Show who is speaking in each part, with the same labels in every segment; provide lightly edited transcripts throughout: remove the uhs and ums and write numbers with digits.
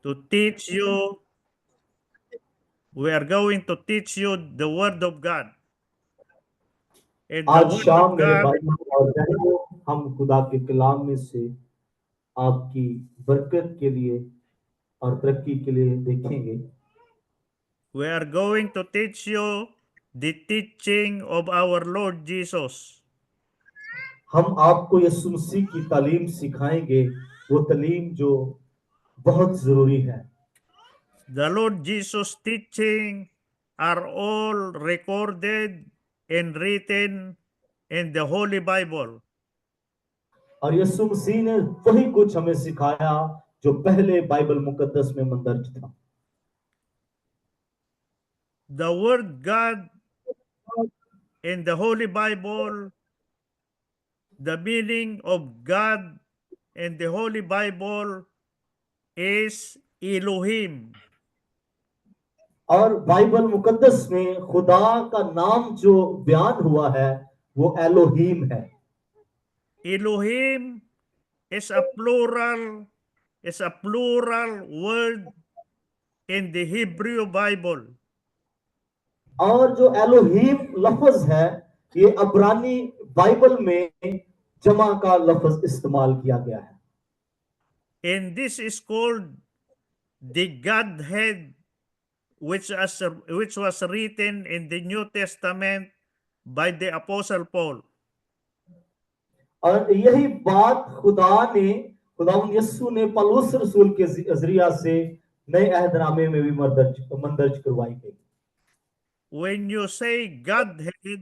Speaker 1: to teach you. We are going to teach you the Word of God. And the
Speaker 2: आज
Speaker 1: Word of
Speaker 2: शाम मेरे
Speaker 1: God
Speaker 2: भाइयों और बहनों, हम खुदा के कलाम में से आपकी बरकत के लिए और तरक्की के लिए देखेंगे।
Speaker 1: we are going to teach you the teaching of our Lord Jesus.
Speaker 2: हम आपको यीशु मसीह की तालीम सिखाएंगे, वो तालीम जो बहुत जरूरी है।
Speaker 1: The Lord Jesus' teaching are all recorded and written in the Holy Bible.
Speaker 2: और यीशु मसीह ने वही कुछ हमें सिखाया जो पहले बाइबल मुकद्दस में दर्ज था।
Speaker 1: The Word God in the Holy Bible, the meaning of God in the Holy Bible is Elohim.
Speaker 2: और बाइबल मुकद्दस में खुदा का नाम जो बयान हुआ है वो एलोहीम है।
Speaker 1: Elohim is a plural word in the Hebrew Bible.
Speaker 2: और जो एलोहीम लफ्ज है ये अब्रानी बाइबल में जमा का लफ्ज इस्तेमाल किया गया है।
Speaker 1: And this is called the Godhead, which was written in the New Testament by the Apostle Paul.
Speaker 2: और यही बात खुदा यीशु ने पौलुस रसूल के जरिया से नए अहदनामे में भी मंदर्ज करवाई गई।
Speaker 1: When you say Godhead,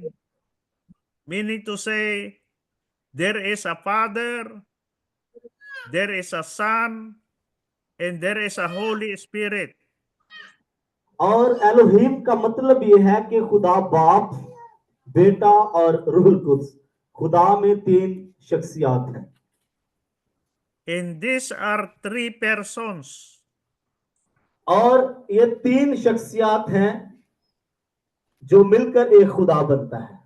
Speaker 1: meaning to say there is a Father, there is a Son, and there is a Holy Spirit.
Speaker 2: और एलोहीम का मतलब ये है कि खुदा बाप, बेटा और रूहुल कुद्स, खुदा में तीन शख्सियात हैं।
Speaker 1: And these are three persons.
Speaker 2: और ये तीन शख्सियात हैं जो मिलकर एक खुदा बनता है।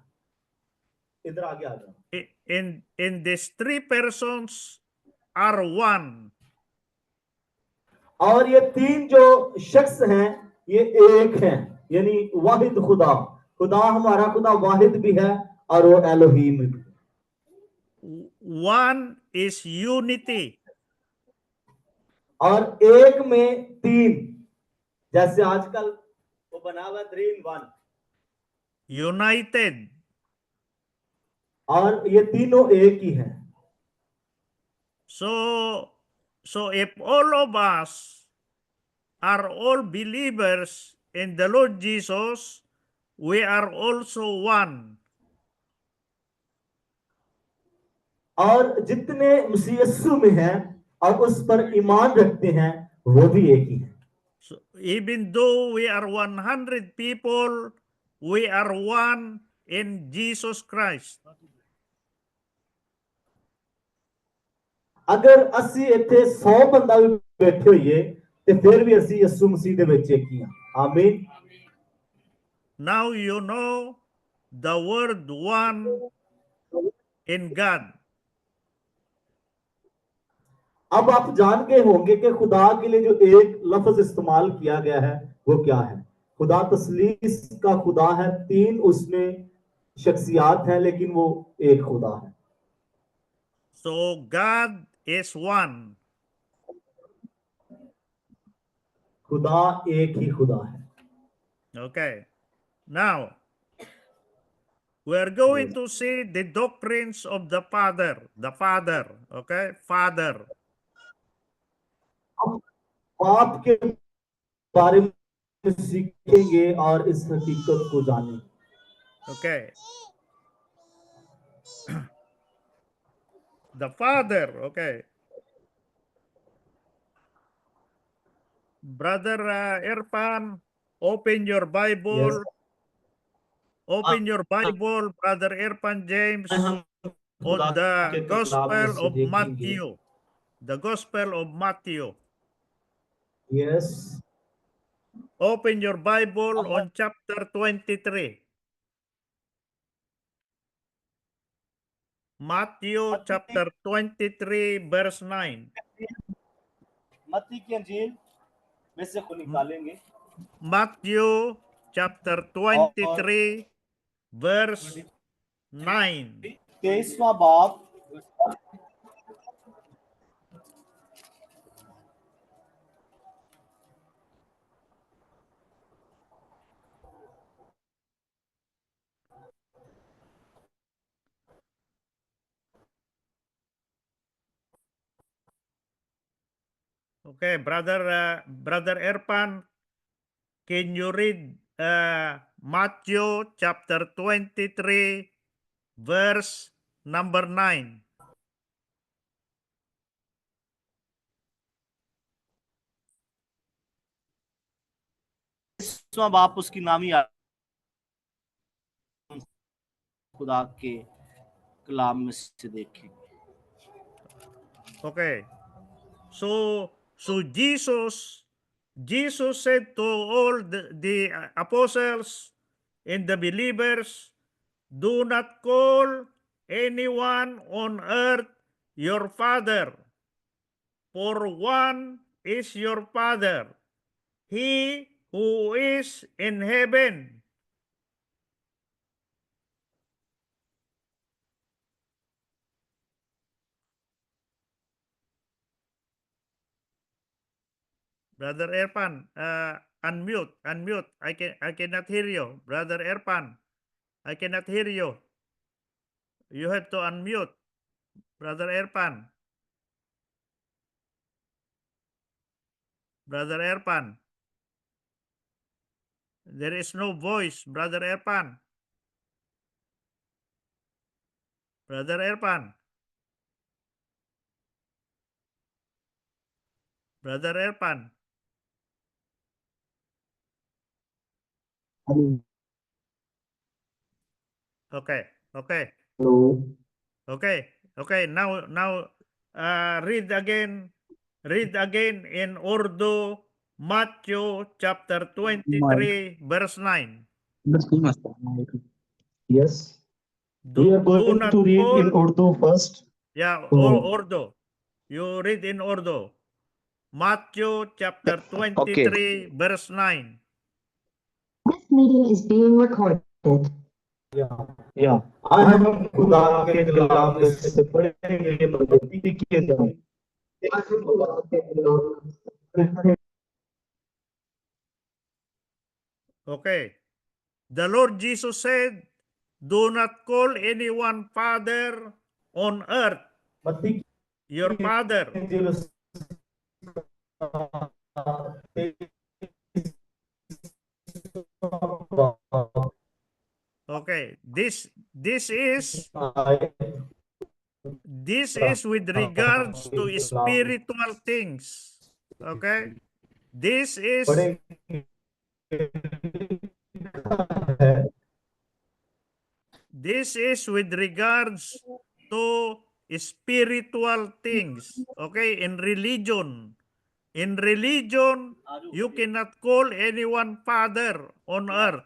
Speaker 2: इधर आगे आ जाओ।
Speaker 1: In these three persons are one.
Speaker 2: और ये तीन जो शख्स हैं ये एक हैं, यानी वाहिद खुदा। खुदा हमारा खुदा वाहिद भी है और वो एलोहीम भी।
Speaker 1: One is unity.
Speaker 2: और एक में तीन, जैसे आजकल वो बना हुआ 3 in 1,
Speaker 1: United.
Speaker 2: और ये तीनों एक ही हैं।
Speaker 1: So if all of us are all believers in the Lord Jesus, we are also one.
Speaker 2: और जितने मसीह यीशु में हैं और उस पर ईमान रखते हैं वो भी एक ही हैं।
Speaker 1: So even though we are 100 people, we are one in Jesus Christ.
Speaker 2: अगर ਅਸੀਂ ਇੱਥੇ 100 ਬੰਦਾ ਵੀ ਬੈਠੇ ਹੋਈਏ ਤੇ ਫਿਰ ਵੀ ਅਸੀਂ ਯਿਸੂ ਮਸੀਹ ਦੇ ਵਿੱਚ ਇੱਕ ਹੀ ਹਾਂ। ਆਮੀਨ।
Speaker 1: Now you know the word one in God.
Speaker 2: अब आप जान गए होंगे कि खुदा के लिए जो एक लफ्ज इस्तेमाल किया गया है वो क्या है। खुदा तस्लीस का खुदा है, तीन उसमें शख्सियात हैं लेकिन वो एक खुदा है।
Speaker 1: So God is one.
Speaker 2: खुदा एक ही खुदा है।
Speaker 1: Okay. Now, we are going to see the doctrines of the Father. The Father. Okay? Father.
Speaker 2: हम बाप के बारे में सीखेंगे और इस हकीकत को जानेंगे।
Speaker 1: Okay. The Father. Okay. Brother Irfan, open your
Speaker 2: yes,
Speaker 1: Bible. Open your Bible, Brother Irfan James,
Speaker 2: हम खुदा
Speaker 1: on the
Speaker 2: के कलाम में
Speaker 1: Gospel
Speaker 2: से
Speaker 1: of
Speaker 2: देखेंगे।
Speaker 1: Matthew. The Gospel of Matthew.
Speaker 2: Yes,
Speaker 1: Open your Bible
Speaker 2: अब
Speaker 1: on chapter 23. Matthew chapter 23, verse 9.
Speaker 2: मत्ती की अंजील में से निकालेंगे।
Speaker 1: Matthew chapter 23 verse 9.
Speaker 2: 23वां बाब
Speaker 1: Okay, brother Erpan, can you read Matthew chapter 23 verse number 9?
Speaker 2: बाप उसकी नामी खुदा के कलाम में से देखेंगे।
Speaker 1: Okay. So Jesus said to all the apostles and the believers, do not call anyone on earth your father, for one is your father, he who is in heaven. Brother Erpan, unmute. I cannot hear you. Brother Erpan, I cannot hear you. You have to unmute. Brother Erpan. Brother Erpan. There is no voice, Brother Erpan. Brother Erpan. Brother Erpan. Okay. Okay.
Speaker 2: Hello.
Speaker 1: Okay. Okay. Now read again. Read again in Urdu Matthew chapter 23 verse 9.
Speaker 2: Yes. We
Speaker 1: Do
Speaker 2: are going
Speaker 1: not
Speaker 2: to read in
Speaker 1: call.
Speaker 2: Urdu first.
Speaker 1: Yeah,
Speaker 2: Oh.
Speaker 1: Urdu. You read in Urdu. Matthew chapter
Speaker 2: Okay.
Speaker 1: 23 verse 9.
Speaker 3: This meeting is being recorded.
Speaker 2: या आज हम खुदा के कलाम में से पढ़ेंगे मददी किए जाए।
Speaker 1: Okay. The Lord Jesus said, do not call anyone father on earth,
Speaker 2: मत्ती
Speaker 1: your father. Okay. This is with regards to spiritual things. Okay? This is with regards to spiritual things. Okay? In religion. In religion, you cannot call anyone father on earth.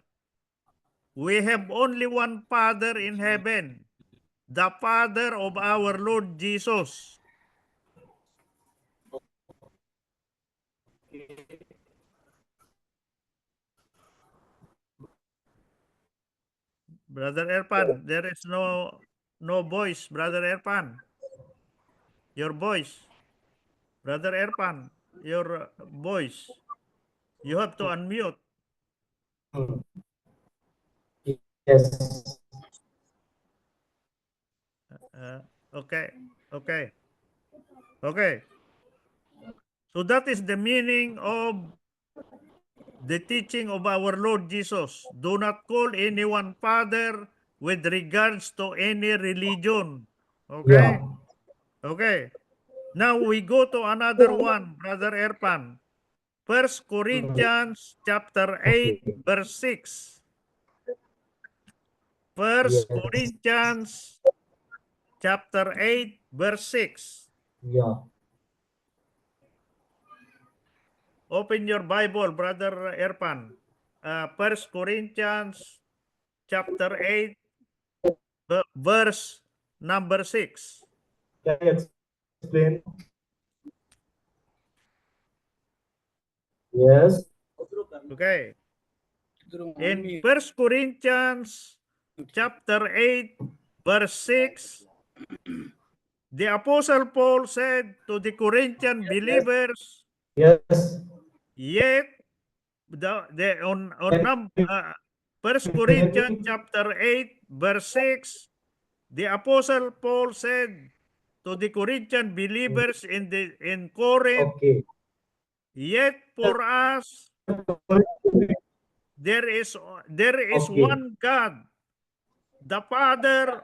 Speaker 1: We have only one Father in heaven, the Father of our Lord Jesus. Brother Erpan, there is no voice, Brother Erpan. Your voice. Brother Erpan, your voice. You have to unmute.
Speaker 2: Yes.
Speaker 1: Okay. Okay. Okay. So that is the meaning of the teaching of our Lord Jesus. Do not call anyone father with regards to any religion. Okay?
Speaker 2: Yeah.
Speaker 1: Okay. Now we go to another one, Brother Erpan. 1 Corinthians chapter 8 verse 6. 1
Speaker 2: Yes.
Speaker 1: Corinthians chapter 8 verse 6.
Speaker 2: Yeah.
Speaker 1: Open your Bible, Brother Erpan. 1 Corinthians chapter 8 verse number 6.
Speaker 2: Can you explain? Yes.
Speaker 1: Okay. In 1 Corinthians chapter 8, verse 6, the Apostle Paul said to the Corinthian believers,
Speaker 2: Yes.
Speaker 1: yet on 1 Corinthians chapter 8, verse 6, the Apostle Paul said to the Corinthian believers in Corinth,
Speaker 2: Okay.
Speaker 1: yet for us there is
Speaker 2: Okay.
Speaker 1: one God, the Father,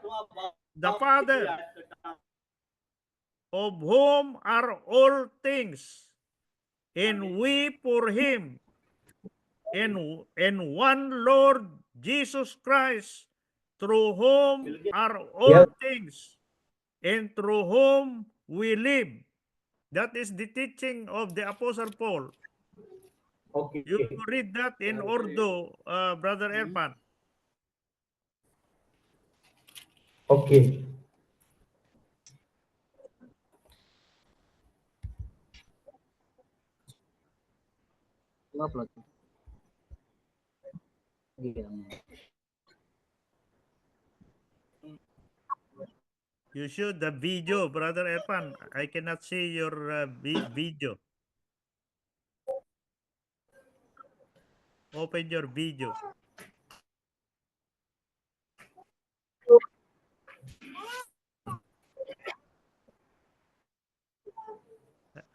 Speaker 1: of whom are all things, and we for him, and one Lord Jesus Christ, through whom are all
Speaker 2: Yes.
Speaker 1: things, and through whom we live. That is the teaching of the Apostle Paul.
Speaker 2: Okay.
Speaker 1: You read that in Urdu, Brother Irfan.
Speaker 2: Okay.
Speaker 1: You should the video, Brother Irfan. I cannot see your video. Open your video.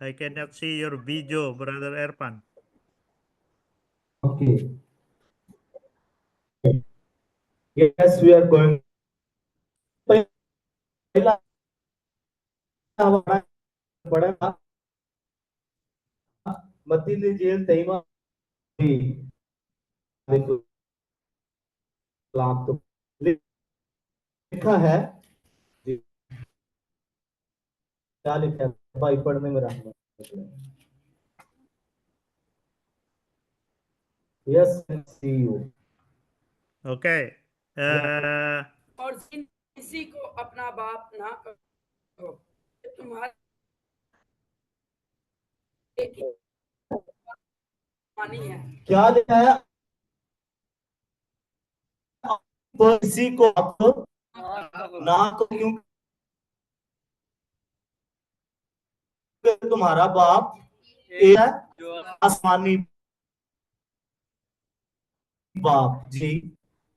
Speaker 1: I cannot see your video, Brother Irfan.
Speaker 2: Okay. Yes, we are going. पहला हमारा बड़ा था, मती ने jail तैमा भी देखो लाभ तो लिखा है जी, क्या लिखा है भाई पढ़ने में रहना। Yes, see you.
Speaker 1: Okay.
Speaker 4: और किसी को अपना बाप ना कहो, तुम्हारे मानी है।
Speaker 2: क्या लिखा है? तो किसी को आप ना को क्यों, तुम्हारा बाप एक है, आसमानी बाप जी।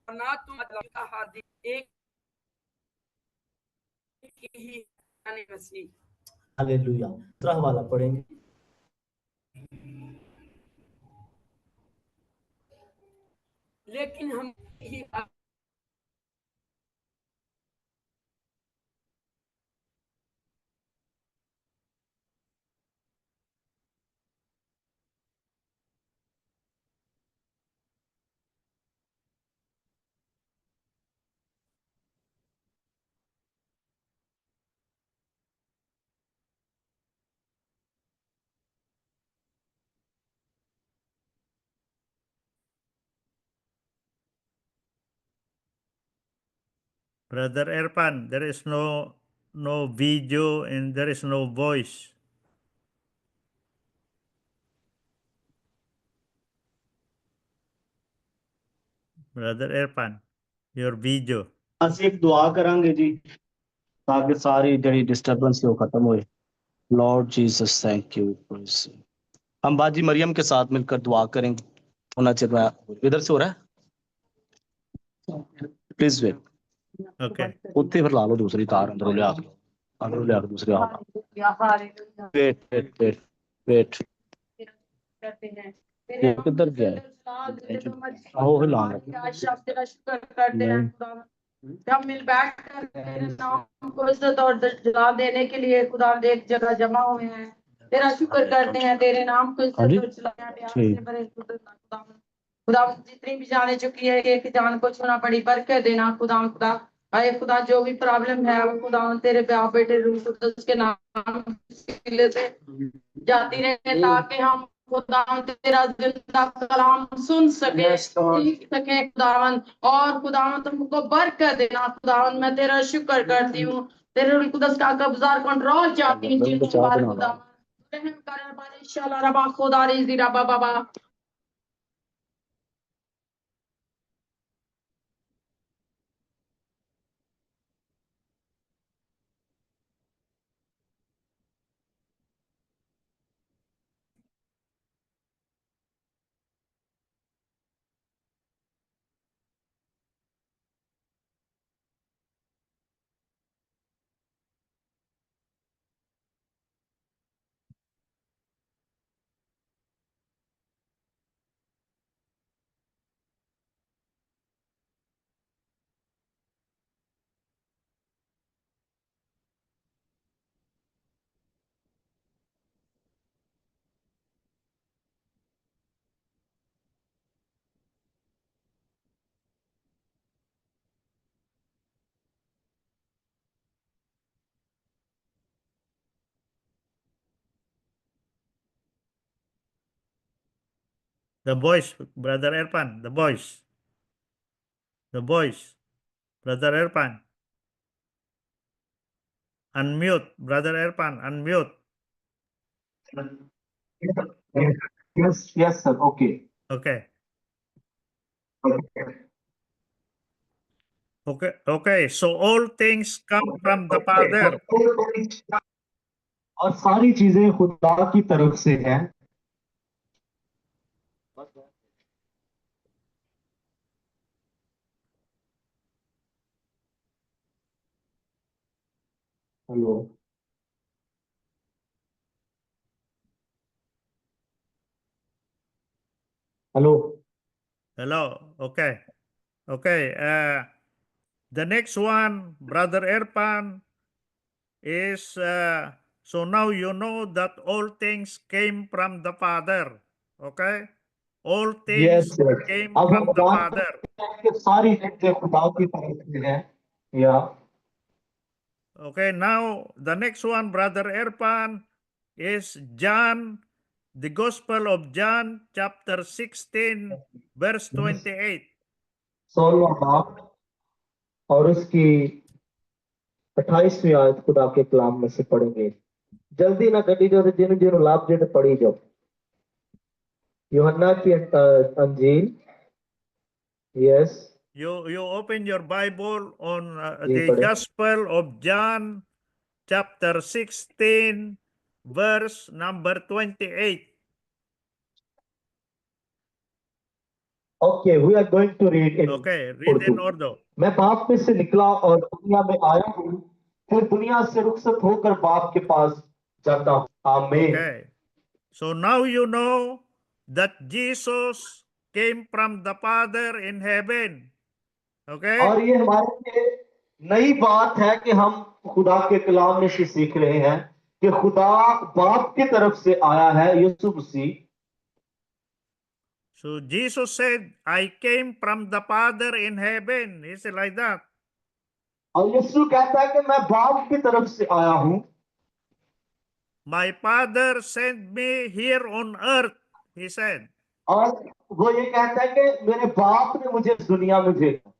Speaker 4: ना तुम का हाथ एक ही यानी मसीह।
Speaker 2: हालेलुया। दूसरा हवाला पढ़ेंगे।
Speaker 4: लेकिन हम ही
Speaker 1: Brother Irfan, there is no video and there is no voice. Brother Irfan, your video.
Speaker 5: ਅਸੀਂ ਇੱਕ ਦੁਆ ਕਰਾਂਗੇ ਜੀ ਤਾਂ ਕਿ ਸਾਰੀ ਜਿਹੜੀ डिस्टर्बेंस वो खत्म होए। Lord Jesus thank you. हम बाजी मरियम के साथ मिलकर दुआ करेंगे। होना चाहिए इधर से हो रहा है, प्लीज वेट।
Speaker 1: Okay.
Speaker 5: उत्ते फिर ला लो दूसरी तार अंदरों ले आके दूसरे हाथ। वेट वेट वेट वेट ये किधर गया है? आओ हिला
Speaker 6: हम मिल बैठ कर तेरे नाम को इज्जत और जला देने के लिए खुदा एक जगह जमा हुए हैं। तेरा शुक्र करते हैं, तेरे नाम को इज्जत और जलाने खुदा जितनी भी जाने चुकी है, एक जान को छूना पड़ी, बरकत देना खुदा। अरे खुदा जो भी प्रॉब्लम है वो खुदा तेरे प्यार बेटे रूह कुदस के नाम से जाती रहे, ताकि हम खुदा तेरा जिंदा कलाम सुन सके, सीख सके खुदावन। और खुदावन तुमको बरकत देना खुदावन। मैं तेरा शुक्र करती हूँ, तेरे रूह कुदस का कब्जा कंट्रोल चाहती हूँ खुदावन। रहम कर हमारे शाला रबा खुदा रिजी रबा बाबा
Speaker 1: The voice, Brother Erpan, the voice. The voice, Brother Erpan. Unmute, Brother Erpan, unmute.
Speaker 2: Yes, sir. Okay.
Speaker 1: Okay. Okay. So all things come from the Father.
Speaker 2: और सारी चीजें खुदा की तरफ से हैं। Hello hello
Speaker 1: Hello. Okay. Okay. The next one, Brother Erpan, is so now you know that all things came from the Father. Okay? All
Speaker 2: yes
Speaker 1: things
Speaker 2: sir.
Speaker 1: came
Speaker 2: अब हम
Speaker 1: from the
Speaker 2: बात
Speaker 1: Father.
Speaker 2: करते हैं कि सारी चीजें खुदा की तरफ से हैं या
Speaker 1: Okay, now the next one, Brother Erpan, is John, the Gospel of John, chapter 16, verse 28.
Speaker 2: 16वां बाब और उसकी 28वीं आयत खुदा के कलाम में से पढ़ेंगे। जल्दी ना कटी जो जिन जिन लाभ जेट पढ़ी जो यूहन्ना की अंजील। Yes
Speaker 1: You open your Bible on
Speaker 2: जी
Speaker 1: the
Speaker 2: पढ़े।
Speaker 1: Gospel of John, chapter 16, verse number 28.
Speaker 2: Okay we are going to read in
Speaker 1: Okay, read in
Speaker 2: Urdu.
Speaker 1: order.
Speaker 2: मैं बाप में से निकला और दुनिया में आया हूँ, फिर दुनिया से रुखसत होकर बाप के पास जाता हूँ। आमीन।
Speaker 1: Okay. So now you know that Jesus came from the Father in heaven. Okay?
Speaker 2: और ये हमारे लिए नई बात है कि हम खुदा के कलाम में से सीख रहे हैं कि खुदा बाप की तरफ से आया है यीशु मसीह।
Speaker 1: So Jesus said, I came from the Father in heaven. He said like that.
Speaker 2: और यीशु कहता है कि मैं बाप की तरफ से आया हूं।
Speaker 1: My Father sent me here on earth, he said.
Speaker 2: और वो ये कहता है कि मेरे बाप ने मुझे इस दुनिया में भेजा।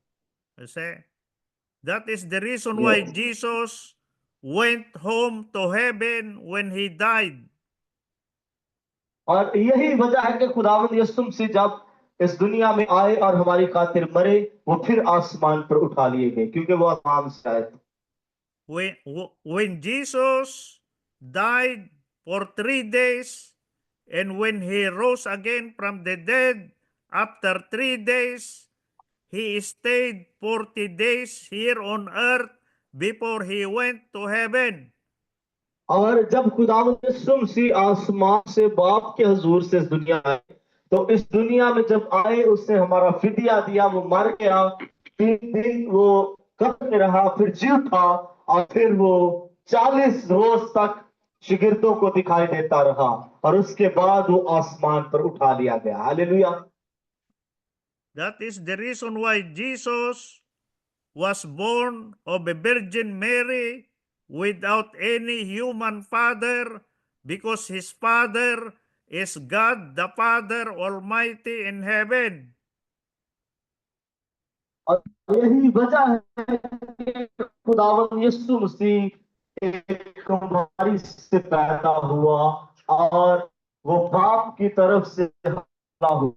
Speaker 1: You see? That is the reason why
Speaker 2: Yes.
Speaker 1: Jesus went home to heaven when he died.
Speaker 2: और यही वजह है कि खुदावंद यीशु मसीह जब इस दुनिया में आए और हमारी खातिर मरे, वो फिर आसमान पर उठा लिए गए क्योंकि वो आसमान से आए थे।
Speaker 1: When Jesus died for 3 days and when he rose again from the dead after 3 days, he stayed 40 days here on earth before he went to heaven.
Speaker 2: और जब खुदावंद यीशु मसीह आसमान से बाप के हुजूर से इस दुनिया आए, तो इस दुनिया में जब आए उसने हमारा फिदिया दिया, वो मर गया, 3 दिन वो कब्र में रहा, फिर जी उठा और फिर वो 40 रोज तक शिगिर्दों को दिखाई देता रहा और उसके बाद वो आसमान पर उठा लिया गया। Hallelujah.
Speaker 1: That is the reason why Jesus was born of a Virgin Mary without any human father, because his father is God the Father Almighty in heaven.
Speaker 2: और यही वजह है कि खुदावंद यीशु मसीह एक कुमारी से पैदा हुआ और वो बाप की तरफ से हमला हुआ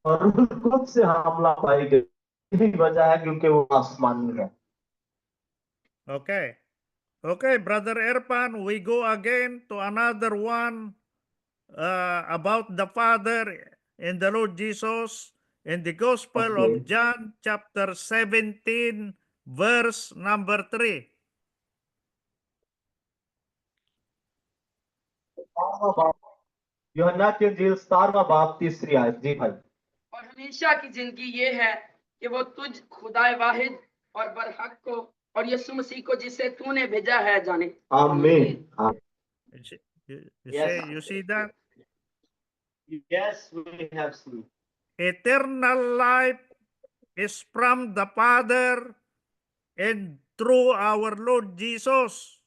Speaker 2: और रूह कुद्स से हमला पाई गई। यही वजह है क्योंकि वो आसमान में है।
Speaker 1: Okay. Okay, Brother Erpan, we go again to another one about the Father and the Lord Jesus in the Gospel
Speaker 2: Okay.
Speaker 1: of John, chapter 17, verse number 3.
Speaker 2: यूहन्ना की इंजील 17वां बाब 3री आयत। जी भाई।
Speaker 4: और हमेशा की जिंदगी ये है कि वो तुझ खुदाए वाहिद और बरहक को और यीशु मसीह को जिसे तूने भेजा है जाने।
Speaker 2: आमीन।
Speaker 1: You see that?
Speaker 2: Yes, we have seen.
Speaker 1: Eternal life is from the Father and through our Lord Jesus.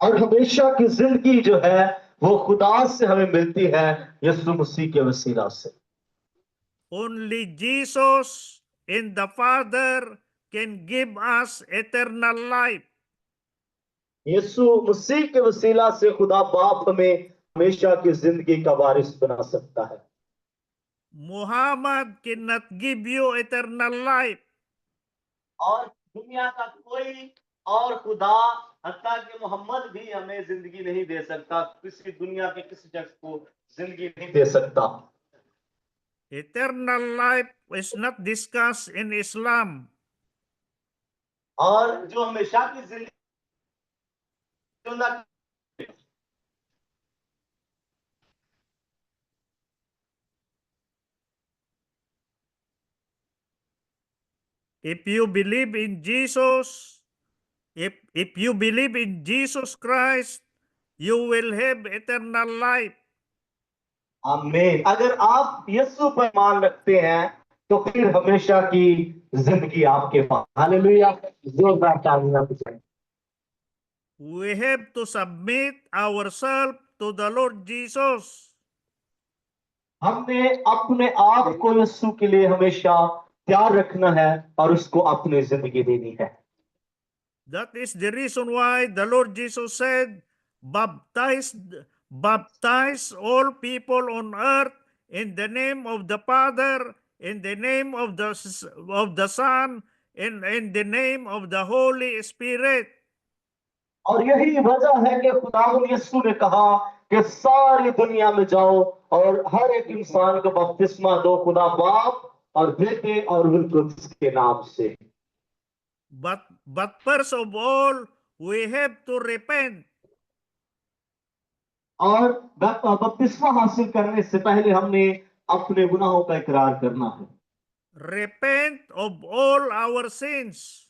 Speaker 2: और हमेशा की जिंदगी जो है वो खुदा से हमें मिलती है यीशु मसीह के वसीला से।
Speaker 1: Only Jesus and the Father can give us eternal life.
Speaker 2: यीशु मसीह के वसीला से खुदा बाप हमें हमेशा की जिंदगी का वारिस बना सकता है।
Speaker 1: Muhammad cannot give you eternal life.
Speaker 2: और दुनिया का कोई और खुदा हत्ता कि मोहम्मद भी हमें जिंदगी नहीं दे सकता। किसी दुनिया के किसी शख्स को जिंदगी नहीं दे सकता।
Speaker 1: Eternal life is not discussed in Islam.
Speaker 2: और जो हमेशा की जिंदगी
Speaker 1: If you believe in Jesus, if you believe in Jesus Christ, you will have eternal life.
Speaker 2: आमीन। अगर आप यीशु पर मान रखते हैं तो फिर हमेशा की जिंदगी आपके पास। हालेलुया। जोरदार तालियां बजाएं।
Speaker 1: We have to submit ourselves to the Lord Jesus.
Speaker 2: हमने अपने आप को यीशु के लिए हमेशा तैयार रखना है और उसको अपनी जिंदगी देनी है।
Speaker 1: That is the reason why the Lord Jesus said, baptize all people on earth in the name of the Father, in the name of the Son, and in the name of the Holy Spirit.
Speaker 2: और यही वजह है कि खुदावंद यीशु ने कहा कि सारी दुनिया में जाओ और हर एक इंसान को बपतिस्मा दो खुदा बाप और बेटे और रूह कुद्स के नाम से।
Speaker 1: But first of all, we have to repent.
Speaker 2: और बपतिस्मा हासिल करने से पहले हमने अपने गुनाहों का इकरार करना है।
Speaker 1: Repent of all our sins.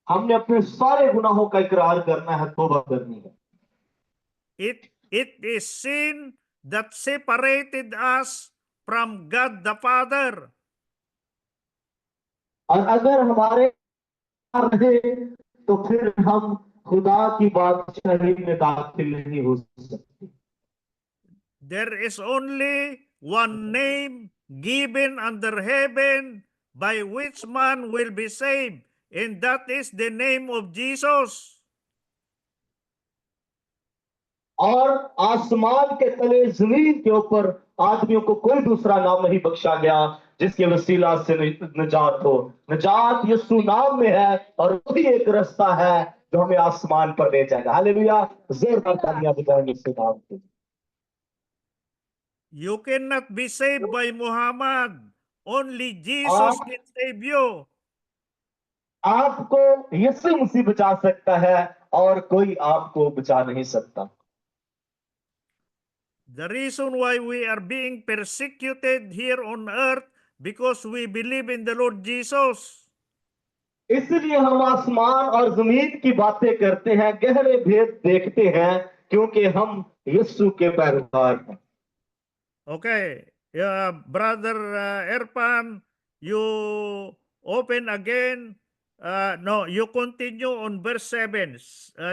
Speaker 2: हमने अपने सारे गुनाहों का इकरार करना है, तौबा करनी है।
Speaker 1: It is sin that separated us from God the Father.
Speaker 2: और अगर हमारे रहे तो फिर हम खुदा की बादशाही में दाखिल नहीं हो सकते।
Speaker 1: There is only one name given under heaven by which man will be saved, and that is the name of Jesus.
Speaker 2: और आसमान के तले जमीन के ऊपर आदमियों को कोई दूसरा नाम नहीं बख्शा गया जिसके वसीला से निजात हो। निजात यीशु नाम में है और वही एक रास्ता है जो हमें आसमान पर ले जाएगा। हालेलुया। जोरदार तालियां बजाएंगे इस नाम के।
Speaker 1: You cannot be saved by Muhammad. Only Jesus can save you.
Speaker 2: आपको यीशु मसीह बचा सकता है और कोई आपको बचा नहीं सकता।
Speaker 1: The reason why we are being persecuted here on earth because we believe in the Lord Jesus.
Speaker 2: इसलिए हम आसमान और जमीन की बातें करते हैं, गहरे भेद देखते हैं क्योंकि हम यीशु के पैरोकार हैं।
Speaker 1: Okay, brother Erpan, you open again. No, you continue on verse 7,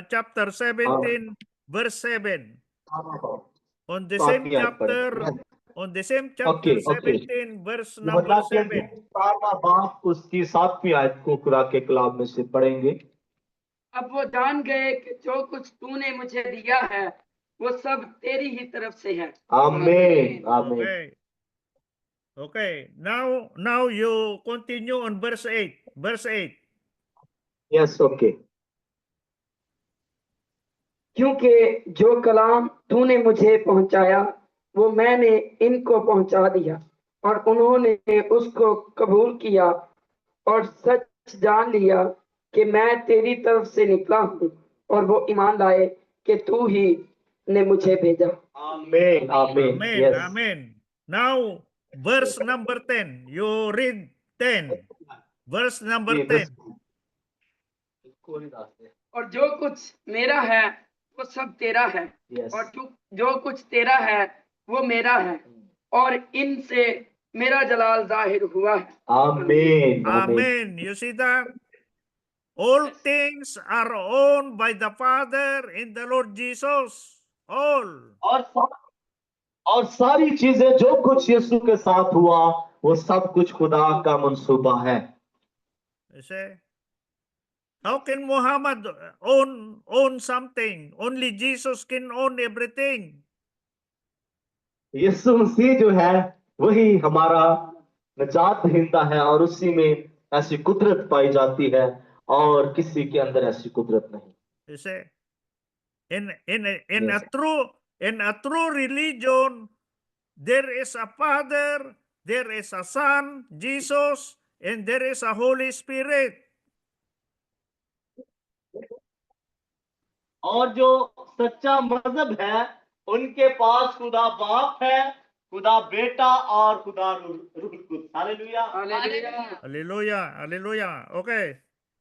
Speaker 1: chapter 17, verse 7. On the same chapter,
Speaker 2: Okay, okay.
Speaker 1: 17, verse number 7.
Speaker 2: बाप उसकी 7वीं आयत को खुदा के कलाम में से पढ़ेंगे।
Speaker 4: अब वो जान गए कि जो कुछ तूने मुझे दिया है वो सब तेरी ही तरफ से है।
Speaker 2: आमीन आमीन।
Speaker 1: Okay. Okay. Now you continue on verse 8. Verse 8.
Speaker 2: Yes okay.
Speaker 4: क्योंकि जो कलाम तूने मुझे पहुंचाया वो मैंने इनको पहुंचा दिया और उन्होंने उसको कबूल किया और सच जान लिया कि मैं तेरी तरफ से निकला हूँ और वो ईमान लाए कि तू ही ने मुझे भेजा।
Speaker 2: आमीन आमीन।
Speaker 1: Amen.
Speaker 2: Yes
Speaker 1: Amen. Now, verse number 10. You read 10. Verse number 10.
Speaker 4: और जो कुछ मेरा है वो सब तेरा है
Speaker 2: यस
Speaker 4: और जो कुछ तेरा है वो मेरा है और इनसे मेरा जलाल जाहिर हुआ है।
Speaker 2: आमीन आमीन।
Speaker 1: Amen. You see that? All things are owned by the Father in the Lord Jesus. All.
Speaker 2: और सारी चीजें जो कुछ यीशु के साथ हुआ वो सब कुछ खुदा का मंसूबा है।
Speaker 1: You see? How can Muhammad own something? Only Jesus can own everything.
Speaker 2: यीशु मसीह जो है वही हमारा निजात दहिंदा है और उसी में ऐसी कुदरत पाई जाती है और किसी के अंदर ऐसी कुदरत नहीं।
Speaker 1: You see? In
Speaker 2: Yes.
Speaker 1: a true religion, there is a Father, there is a Son, Jesus, and there is a Holy Spirit.
Speaker 2: और जो सच्चा मजहब है उनके पास खुदा बाप है, खुदा बेटा और खुदा रूह Quds. Hallelujah.
Speaker 4: Hallelujah.
Speaker 1: Hallelujah, hallelujah. Okay.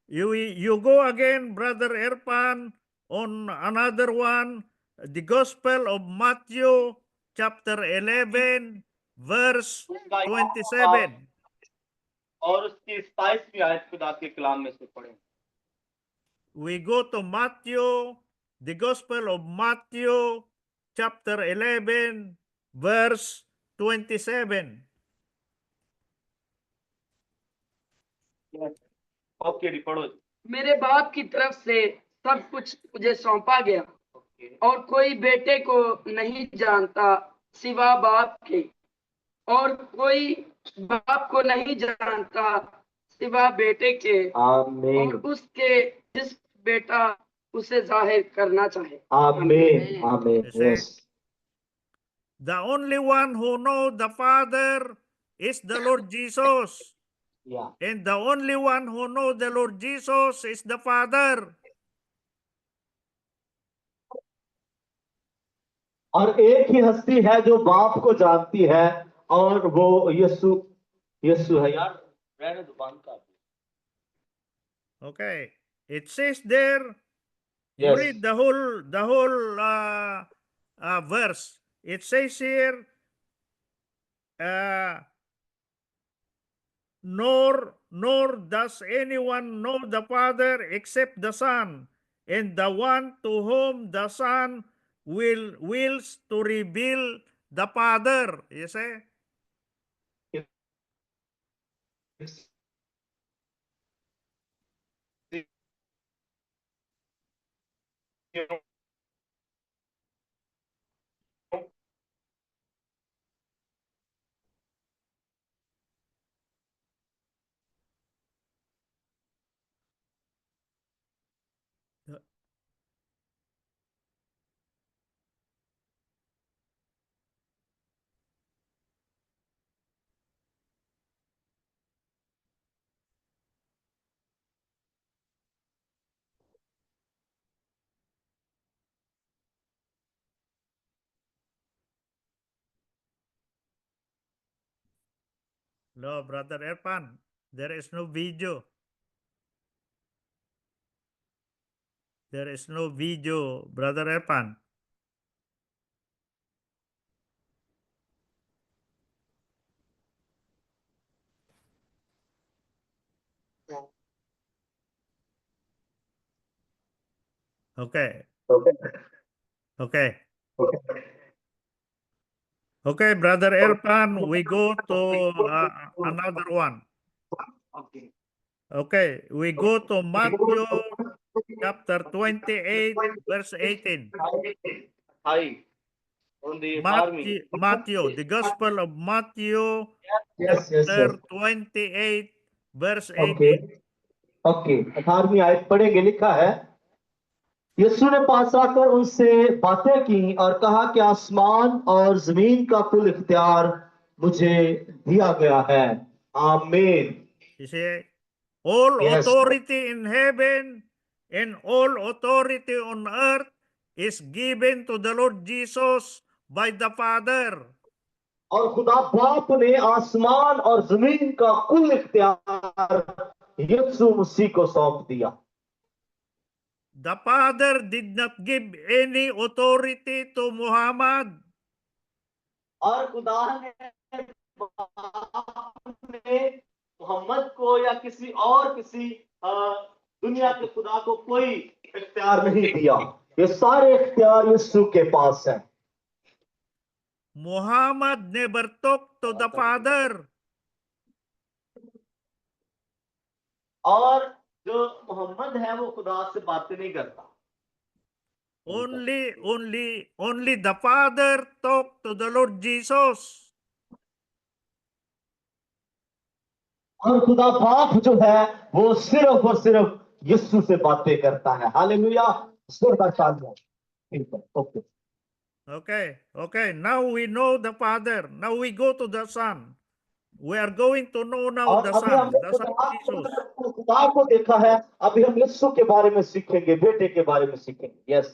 Speaker 1: You go again, Brother Erpan, on another one, the Gospel of Matthew, chapter 11, verse 27.
Speaker 2: और उसकी 27वीं आयत खुदा के कलाम में से पढ़ें।
Speaker 1: We go to Matthew, the Gospel of Matthew, chapter 11, verse 27.
Speaker 2: Okay D पढ़ो।
Speaker 4: मेरे बाप की तरफ से सब कुछ मुझे सौंपा गया और कोई बेटे को नहीं जानता सिवा बाप के और कोई बाप को नहीं जानता सिवा बेटे के
Speaker 2: आमीन
Speaker 4: और उसके जिस बेटा उसे जाहिर करना चाहे।
Speaker 2: आमीन आमीन।
Speaker 1: Yes,
Speaker 2: yes
Speaker 1: The only one who knows the Father is the Lord Jesus.
Speaker 2: या
Speaker 1: And the only one who knows the Lord Jesus is the Father.
Speaker 2: और एक ही हस्ती है जो बाप को जानती है और वो यीशु यीशु है। यार रहने दो बांध का।
Speaker 1: Okay. It says there, you
Speaker 2: Yes.
Speaker 1: read the whole verse. It says here, nor does anyone know the Father except the Son, and the one to whom the Son wills to reveal the Father. You see? No, Brother Erpan, there is no video. There is no video, Brother Erpan. Okay. Okay. Okay, Brother Erpan, we go to another one. Okay, we go to Matthew chapter 28, verse 18.
Speaker 5: 28 on the army.
Speaker 1: Matthew, the Gospel of Matthew,
Speaker 2: Yes, yes,
Speaker 1: chapter
Speaker 2: yes.
Speaker 1: 28, verse
Speaker 2: okay
Speaker 1: 18.
Speaker 2: Okay 18वीं आयत पढ़ेंगे। लिखा है, यीशु ने पास आकर उनसे बातें की और कहा कि आसमान और जमीन का कुल इख्तियार मुझे दिया गया है। आमीन।
Speaker 1: He said, all
Speaker 2: Yes.
Speaker 1: authority in heaven and all authority on earth is given to the Lord Jesus by the Father.
Speaker 2: और खुदा बाप ने आसमान और जमीन का कुल इख्तियार यीशु मसीह को सौंप दिया।
Speaker 1: The Father did not give any authority to Muhammad.
Speaker 2: और खुदा ने मोहम्मद को या किसी और किसी दुनिया के खुदा को कोई इख्तियार नहीं दिया। ये सारे इख्तियार यीशु के पास है।
Speaker 1: Muhammad never talked to the Father.
Speaker 2: और जो मोहम्मद है वो खुदा से बातें नहीं करता।
Speaker 1: Only the Father talked to the Lord Jesus.
Speaker 2: और खुदा बाप जो है वो सिर्फ और सिर्फ यीशु से बातें करता है। हालेलुया। सुर का शान है। Okay
Speaker 1: Okay. Now we know the Father. Now we go to the Son. We are going to know now
Speaker 2: और
Speaker 1: the
Speaker 2: अभी
Speaker 1: Son
Speaker 2: हमने
Speaker 1: Jesus.
Speaker 2: खुदा को देखा है, अभी हम यीशु के बारे में सीखेंगे, बेटे के बारे में सीखेंगे। Yes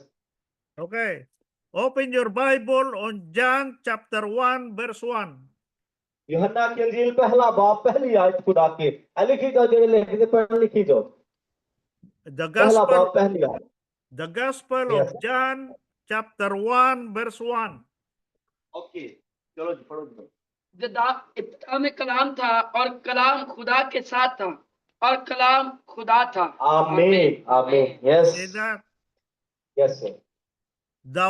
Speaker 1: Okay. Open your Bible on John chapter 1 verse 1.
Speaker 2: यूहन्ना की अंजील पहला बाब पहली आयत खुदा के लिखी जाओ, जो लिखी पढ़ लिखी जाओ।
Speaker 1: The
Speaker 2: पहला बाब
Speaker 1: Gospel,
Speaker 2: पहली आयत।
Speaker 1: the Gospel
Speaker 2: Yes.
Speaker 1: of John chapter 1 verse 1.
Speaker 2: Okay चलो जी पढ़ो जी।
Speaker 4: इब्तिदा में कलाम था और कलाम खुदा के साथ था और कलाम खुदा था।
Speaker 2: आमीन आमीन। Yes
Speaker 1: Say that
Speaker 2: yes sir.
Speaker 1: the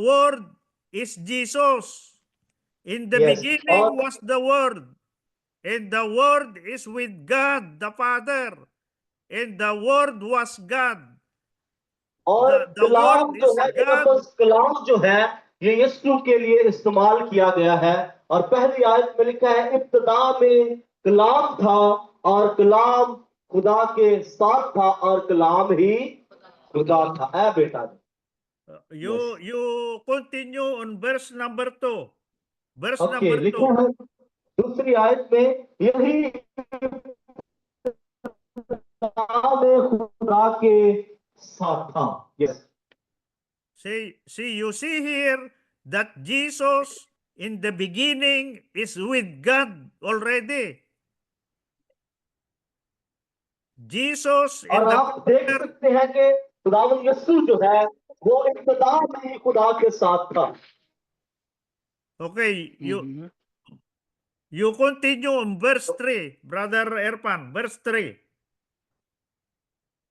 Speaker 1: word is Jesus. In the
Speaker 2: Yes.
Speaker 1: beginning was the Word, and the Word is with God the Father, and the Word was God.
Speaker 2: और
Speaker 1: The
Speaker 2: कलाम
Speaker 1: word
Speaker 2: जो
Speaker 1: is
Speaker 2: है, ये
Speaker 1: God.
Speaker 2: लफ्ज़ कलाम जो है ये यीशु के लिए इस्तेमाल किया गया है। और पहली आयत में लिखा है, इब्तिदा में कलाम था और कलाम खुदा के साथ था और कलाम ही खुदा था। है बेटा जी।
Speaker 1: You continue on verse number 2. Verse
Speaker 2: okay
Speaker 1: number 2.
Speaker 2: लिखा है दूसरी आयत में, यही खुदा के साथ था। Yes
Speaker 1: You see here that Jesus in the beginning is with God already. Jesus in
Speaker 2: और
Speaker 1: the
Speaker 2: आप देख सकते हैं कि खुदावंद यीशु जो है वो इब्तिदा में ही खुदा के साथ था।
Speaker 1: Okay, you continue on verse 3, Brother Erpan, verse 3.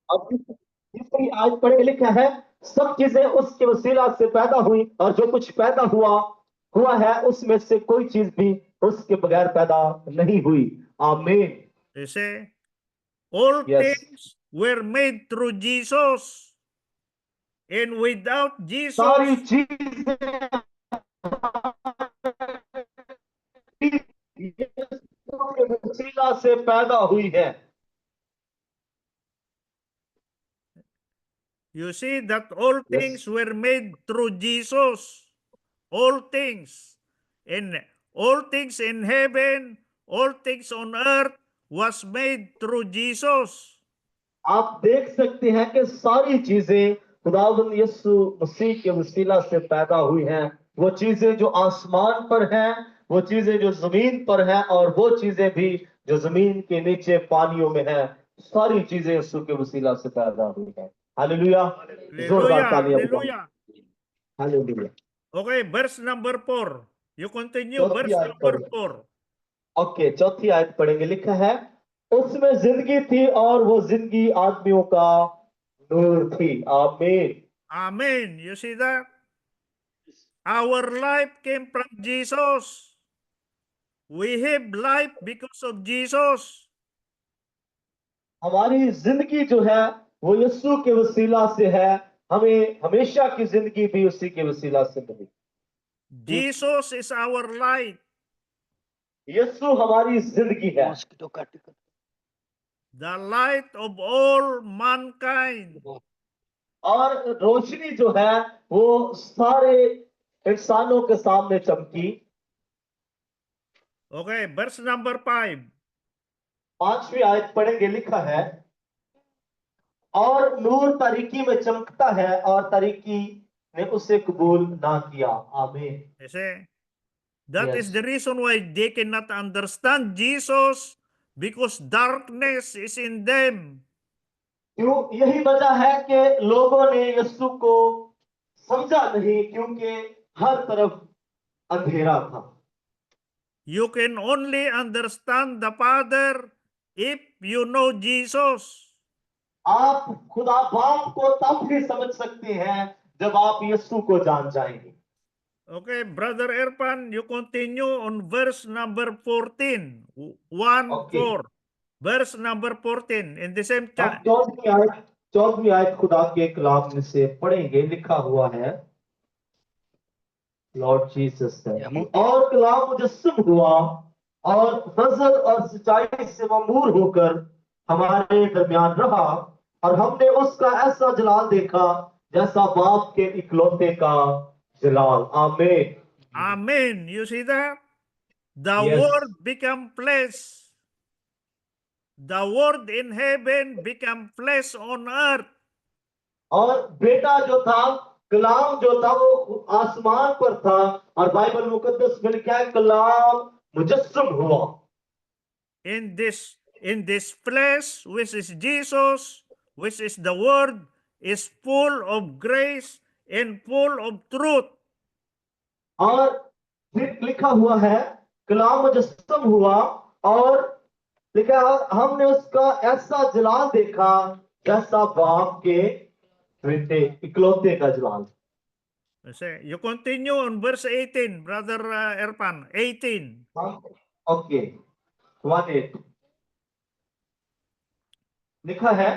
Speaker 2: अब तीसरी आयत पढ़े, लिखा है, सब चीजें उसके वसीला से पैदा हुई और जो कुछ पैदा हुआ है उसमें से कोई चीज भी उसके बगैर पैदा नहीं हुई। आमीन।
Speaker 1: You say, all
Speaker 2: Yes.
Speaker 1: things were made through Jesus, and without Jesus,
Speaker 2: सारी चीजें यीशु के वसीला से पैदा हुई है।
Speaker 1: you see that all
Speaker 2: Yes.
Speaker 1: things were made through Jesus. All things. And all things in heaven, all things on earth was made through Jesus.
Speaker 2: आप देख सकते हैं कि सारी चीजें खुदावंद यीशु मसीह के वसीला से पैदा हुई हैं। वो चीजें जो आसमान पर हैं, वो चीजें जो जमीन पर हैं, और वो चीजें भी जो जमीन के नीचे पानियों में हैं, सारी चीजें यीशु के वसीला से पैदा हुई हैं। हालेलुया। जोरदार तालियां बजाओ। Hallelujah.
Speaker 1: Okay, verse number 4. You continue,
Speaker 2: चौथी
Speaker 1: verse
Speaker 2: आयत
Speaker 1: number
Speaker 2: पढ़ो।
Speaker 1: 4.
Speaker 2: ओके चौथी आयत पढ़ेंगे। लिखा है, उसमें जिंदगी थी और वो जिंदगी आदमियों का नूर थी। आमीन।
Speaker 1: Amen. You see that? Our life came from Jesus. We have life because of Jesus.
Speaker 2: हमारी जिंदगी जो है वो यीशु के वसीला से है, हमें हमेशा की जिंदगी भी उसी के वसीला से मिली।
Speaker 1: Jesus is our light.
Speaker 2: यीशु हमारी जिंदगी है,
Speaker 1: The light of all mankind.
Speaker 2: और रोशनी जो है वो सारे इंसानों के सामने चमकी।
Speaker 1: Okay, verse number 5.
Speaker 2: 5वीं आयत पढ़ेंगे, लिखा है, और नूर तारीकी में चमकता है और तारीकी ने उसे कबूल ना किया। आमीन।
Speaker 1: You see? That is
Speaker 2: Yes.
Speaker 1: the reason why they cannot understand Jesus, because darkness is in them.
Speaker 2: क्यों? यही वजह है कि लोगों ने यीशु को समझा नहीं, क्योंकि हर तरफ अंधेरा था।
Speaker 1: You can only understand the Father if you know Jesus.
Speaker 2: आप खुदा बाप को तब ही समझ सकते हैं जब आप यीशु को जान जाएंगे।
Speaker 1: Okay, Brother Erpan, you continue on verse number 14. 1,
Speaker 2: Okay.
Speaker 1: 4. Verse number 14 in the same
Speaker 2: हम
Speaker 1: chapter.
Speaker 2: 14वीं आयत खुदा के कलाम में से पढ़ेंगे, लिखा हुआ है, लॉर्ड जीसस है, और कलाम मुजस्सम हुआ और फजल और सच्चाई से ममूर होकर हमारे दरमियान रहा, और हमने उसका ऐसा जलाल देखा जैसा बाप के इकलौते का जलाल। आमीन।
Speaker 1: Amen. You see that? The
Speaker 2: Yes.
Speaker 1: word become flesh. The word in heaven become flesh on earth.
Speaker 2: और बेटा जो था, कलाम जो था वो आसमान पर था, और बाइबल मुकद्दस में लिखा है कलाम मुजस्सम हुआ।
Speaker 1: In this flesh, which is Jesus, which is the word, is full of grace and full of truth.
Speaker 2: और फिर लिखा हुआ है कलाम मुजस्सम हुआ, और लिखा है हमने उसका ऐसा जलाल देखा जैसा बाप के बेटे इकलौते का जलाल।
Speaker 1: You continue on verse 18, Brother Erpan. 18.
Speaker 2: Okay, 18 लिखा है,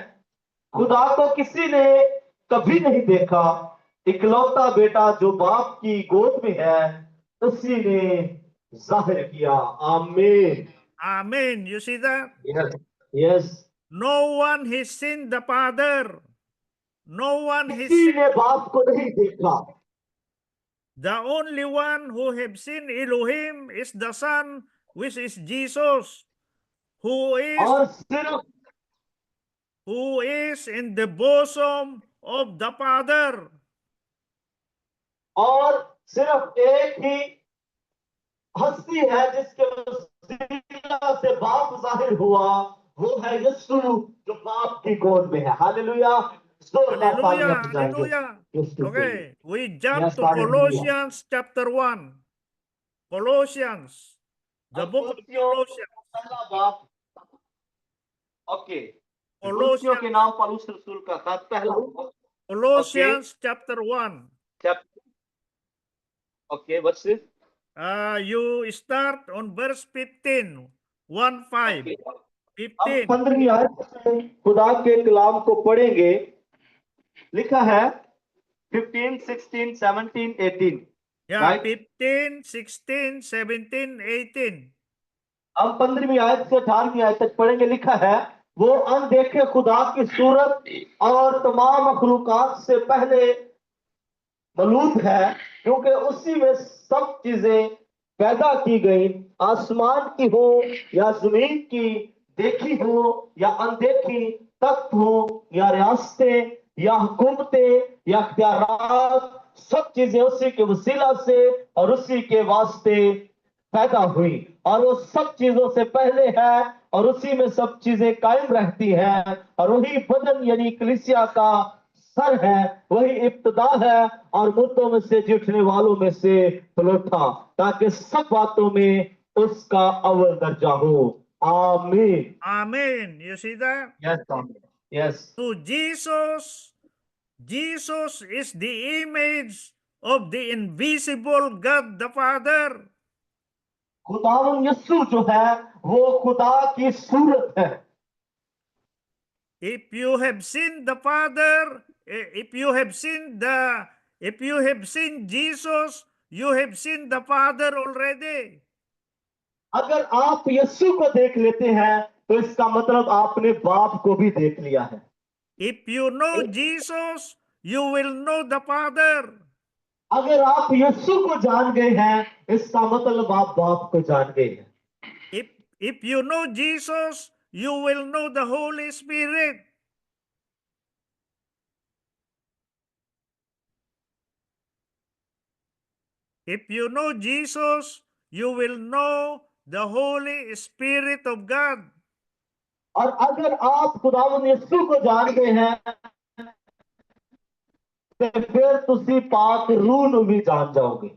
Speaker 2: खुदा को किसी ने कभी नहीं देखा, इकलौता बेटा जो बाप की गोद में है उसी ने जाहिर किया। आमीन।
Speaker 1: Amen. You see that?
Speaker 2: Yes, yes.
Speaker 1: No one has seen the Father. No one has
Speaker 2: किसी
Speaker 1: seen.
Speaker 2: ने बाप को नहीं देखा।
Speaker 1: The only one who have seen Elohim is the Son, which is Jesus, who
Speaker 2: और सिर्फ
Speaker 1: is in the bosom of the Father.
Speaker 2: और सिर्फ एक ही हस्ती है जिसके वसीला से बाप जाहिर हुआ, वो है यीशु जो बाप की गोद में है। हालेलुया। जोरदार तालियां
Speaker 1: Hallelujah.
Speaker 2: बजाएंगे
Speaker 1: Hallelujah.
Speaker 2: यीशु के लिए।
Speaker 1: Okay, we jump
Speaker 2: Yes,
Speaker 1: to
Speaker 2: hallelujah.
Speaker 1: Colossians chapter 1. Colossians. The
Speaker 2: अब
Speaker 1: book of
Speaker 2: कुलुसियों
Speaker 1: Colossians.
Speaker 2: पहला बाप। ओके, कुलुसियों
Speaker 1: Colossians.
Speaker 2: के नाम पौलुस रसूल का खत पहला बाप।
Speaker 1: Colossians chapter 1.
Speaker 2: Okay, what's it?
Speaker 1: You start on verse 15. 1-5.
Speaker 2: अब
Speaker 1: 15.
Speaker 2: 15वीं आयत से खुदा के कलाम को पढ़ेंगे, लिखा है 15, 16, 17, 18।
Speaker 1: Yeah,
Speaker 2: Right.
Speaker 1: 15, 16, 17, 18.
Speaker 2: हम 15वीं आयत से 18वीं आयत तक पढ़ेंगे, लिखा है, वो अनदेखे खुदा की सूरत और तमाम मखलूकात से पहले मौजूद है, क्योंकि उसी में सब चीजें पैदा की गई, आसमान की हो या जमीन की, देखी हो या अनदेखी, तख्त हो या रियासतें या हुकूमतें या इख्तियारात, सब चीजें उसी के वसीला से और उसी के वास्ते पैदा हुई, और वो सब चीजों से पहले है और उसी में सब चीजें कायम रहती हैं, और वही बदन यानी कलीसिया का सर है, वही इब्तदा है और मुर्दों में से जिठने वालों में से पलटा, ताकि सब बातों में उसका अव्वल दर्जा हो। आमीन।
Speaker 1: Amen. You see that?
Speaker 2: Yes, आमीन। Yes.
Speaker 1: So Jesus is the image of the invisible God the Father.
Speaker 2: खुदावन यीशु जो है वो खुदा की सूरत है।
Speaker 1: If you have seen the Father, if you have seen Jesus, you have seen the Father already.
Speaker 2: अगर आप यीशु को देख लेते हैं तो इसका मतलब आपने बाप को भी देख लिया है।
Speaker 1: If you know Jesus, you will know the Father.
Speaker 2: अगर आप यीशु को जान गए हैं इसका मतलब आप बाप को जान गए हैं।
Speaker 1: If you know Jesus, you will know the Holy Spirit. If you know Jesus, you will know the Holy Spirit of God.
Speaker 2: और अगर आप खुदावंद यीशु को जान गए हैं तो फिर तुसी पाक रूह ਨੂੰ भी जान जाओगे।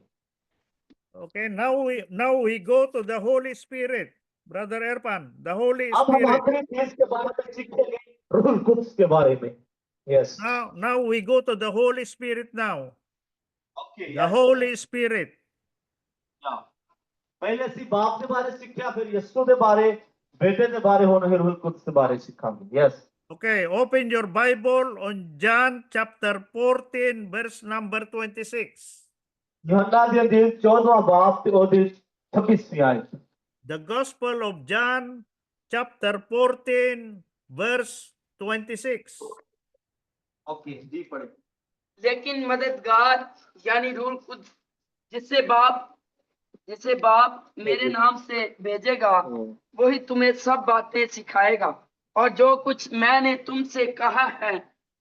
Speaker 1: Okay, now we go to the Holy Spirit. Brother Erpan, the Holy
Speaker 2: अब हम
Speaker 1: Spirit.
Speaker 2: आखिरी चीज के बारे में सीखेंगे, रूह कुद्स के बारे में। Yes
Speaker 1: Now we go to the Holy Spirit now.
Speaker 2: Okay
Speaker 1: The Holy Spirit.
Speaker 2: पहले सी बाप के बारे सीखा, फिर यीशु के बारे, बेटे के बारे होना, फिर रूह कुद्स के बारे सीखांगे। Yes
Speaker 1: Okay, open your Bible on John chapter 14 verse number 26.
Speaker 2: यूहन्ना दी अंजील 14वां बाब ते ओदी 26वीं आयत।
Speaker 1: The Gospel of John chapter 14 verse 26.
Speaker 2: Okay जी पढ़े।
Speaker 4: लेकिन मददगार यानी रूह कुद्स जिसे बाप मेरे नाम से भेजेगा वही तुम्हें सब बातें सिखाएगा और जो कुछ मैंने तुमसे कहा है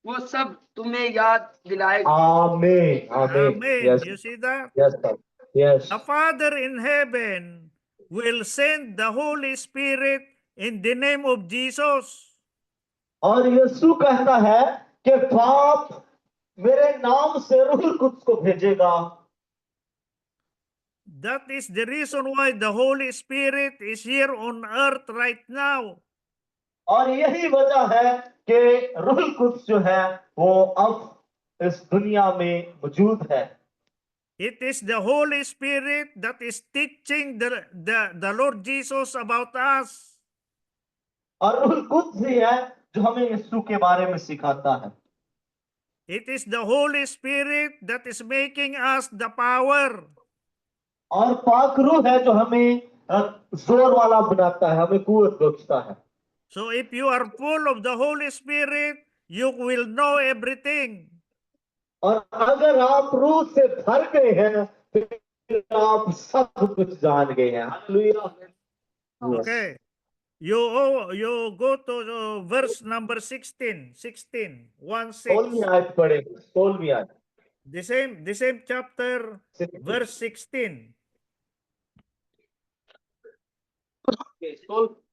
Speaker 4: वो सब तुम्हें याद दिलाएगा।
Speaker 2: आमीन आमीन।
Speaker 1: Amen.
Speaker 2: Yes
Speaker 1: You see that?
Speaker 2: Yes yes
Speaker 1: The Father in heaven will send the Holy Spirit in the name of Jesus.
Speaker 2: और यीशु कहता है कि बाप मेरे नाम से रूह कुद्स को भेजेगा।
Speaker 1: That is the reason why the Holy Spirit is here on earth right now.
Speaker 2: और यही वजह है कि रूह कुद्स जो है वो अब इस दुनिया में मौजूद है।
Speaker 1: It is the Holy Spirit that is teaching the Lord Jesus about us.
Speaker 2: और रूह कुद्स ही है जो हमें यीशु के बारे में सिखाता है।
Speaker 1: It is the Holy Spirit that is making us the power.
Speaker 2: और पाक रूह है जो हमें जोर वाला बनाता है, हमें कुव्वत बख्शता है।
Speaker 1: So if you are full of the Holy Spirit, you will know everything.
Speaker 2: और अगर आप रूह से भर गए हैं तो आप सब कुछ जान गए हैं। Hallelujah.
Speaker 1: Okay. You go to verse number 16. 1 6.
Speaker 2: 16वीं आयत पढ़ेंगे। 16वीं आयत।
Speaker 1: The same chapter, verse 16.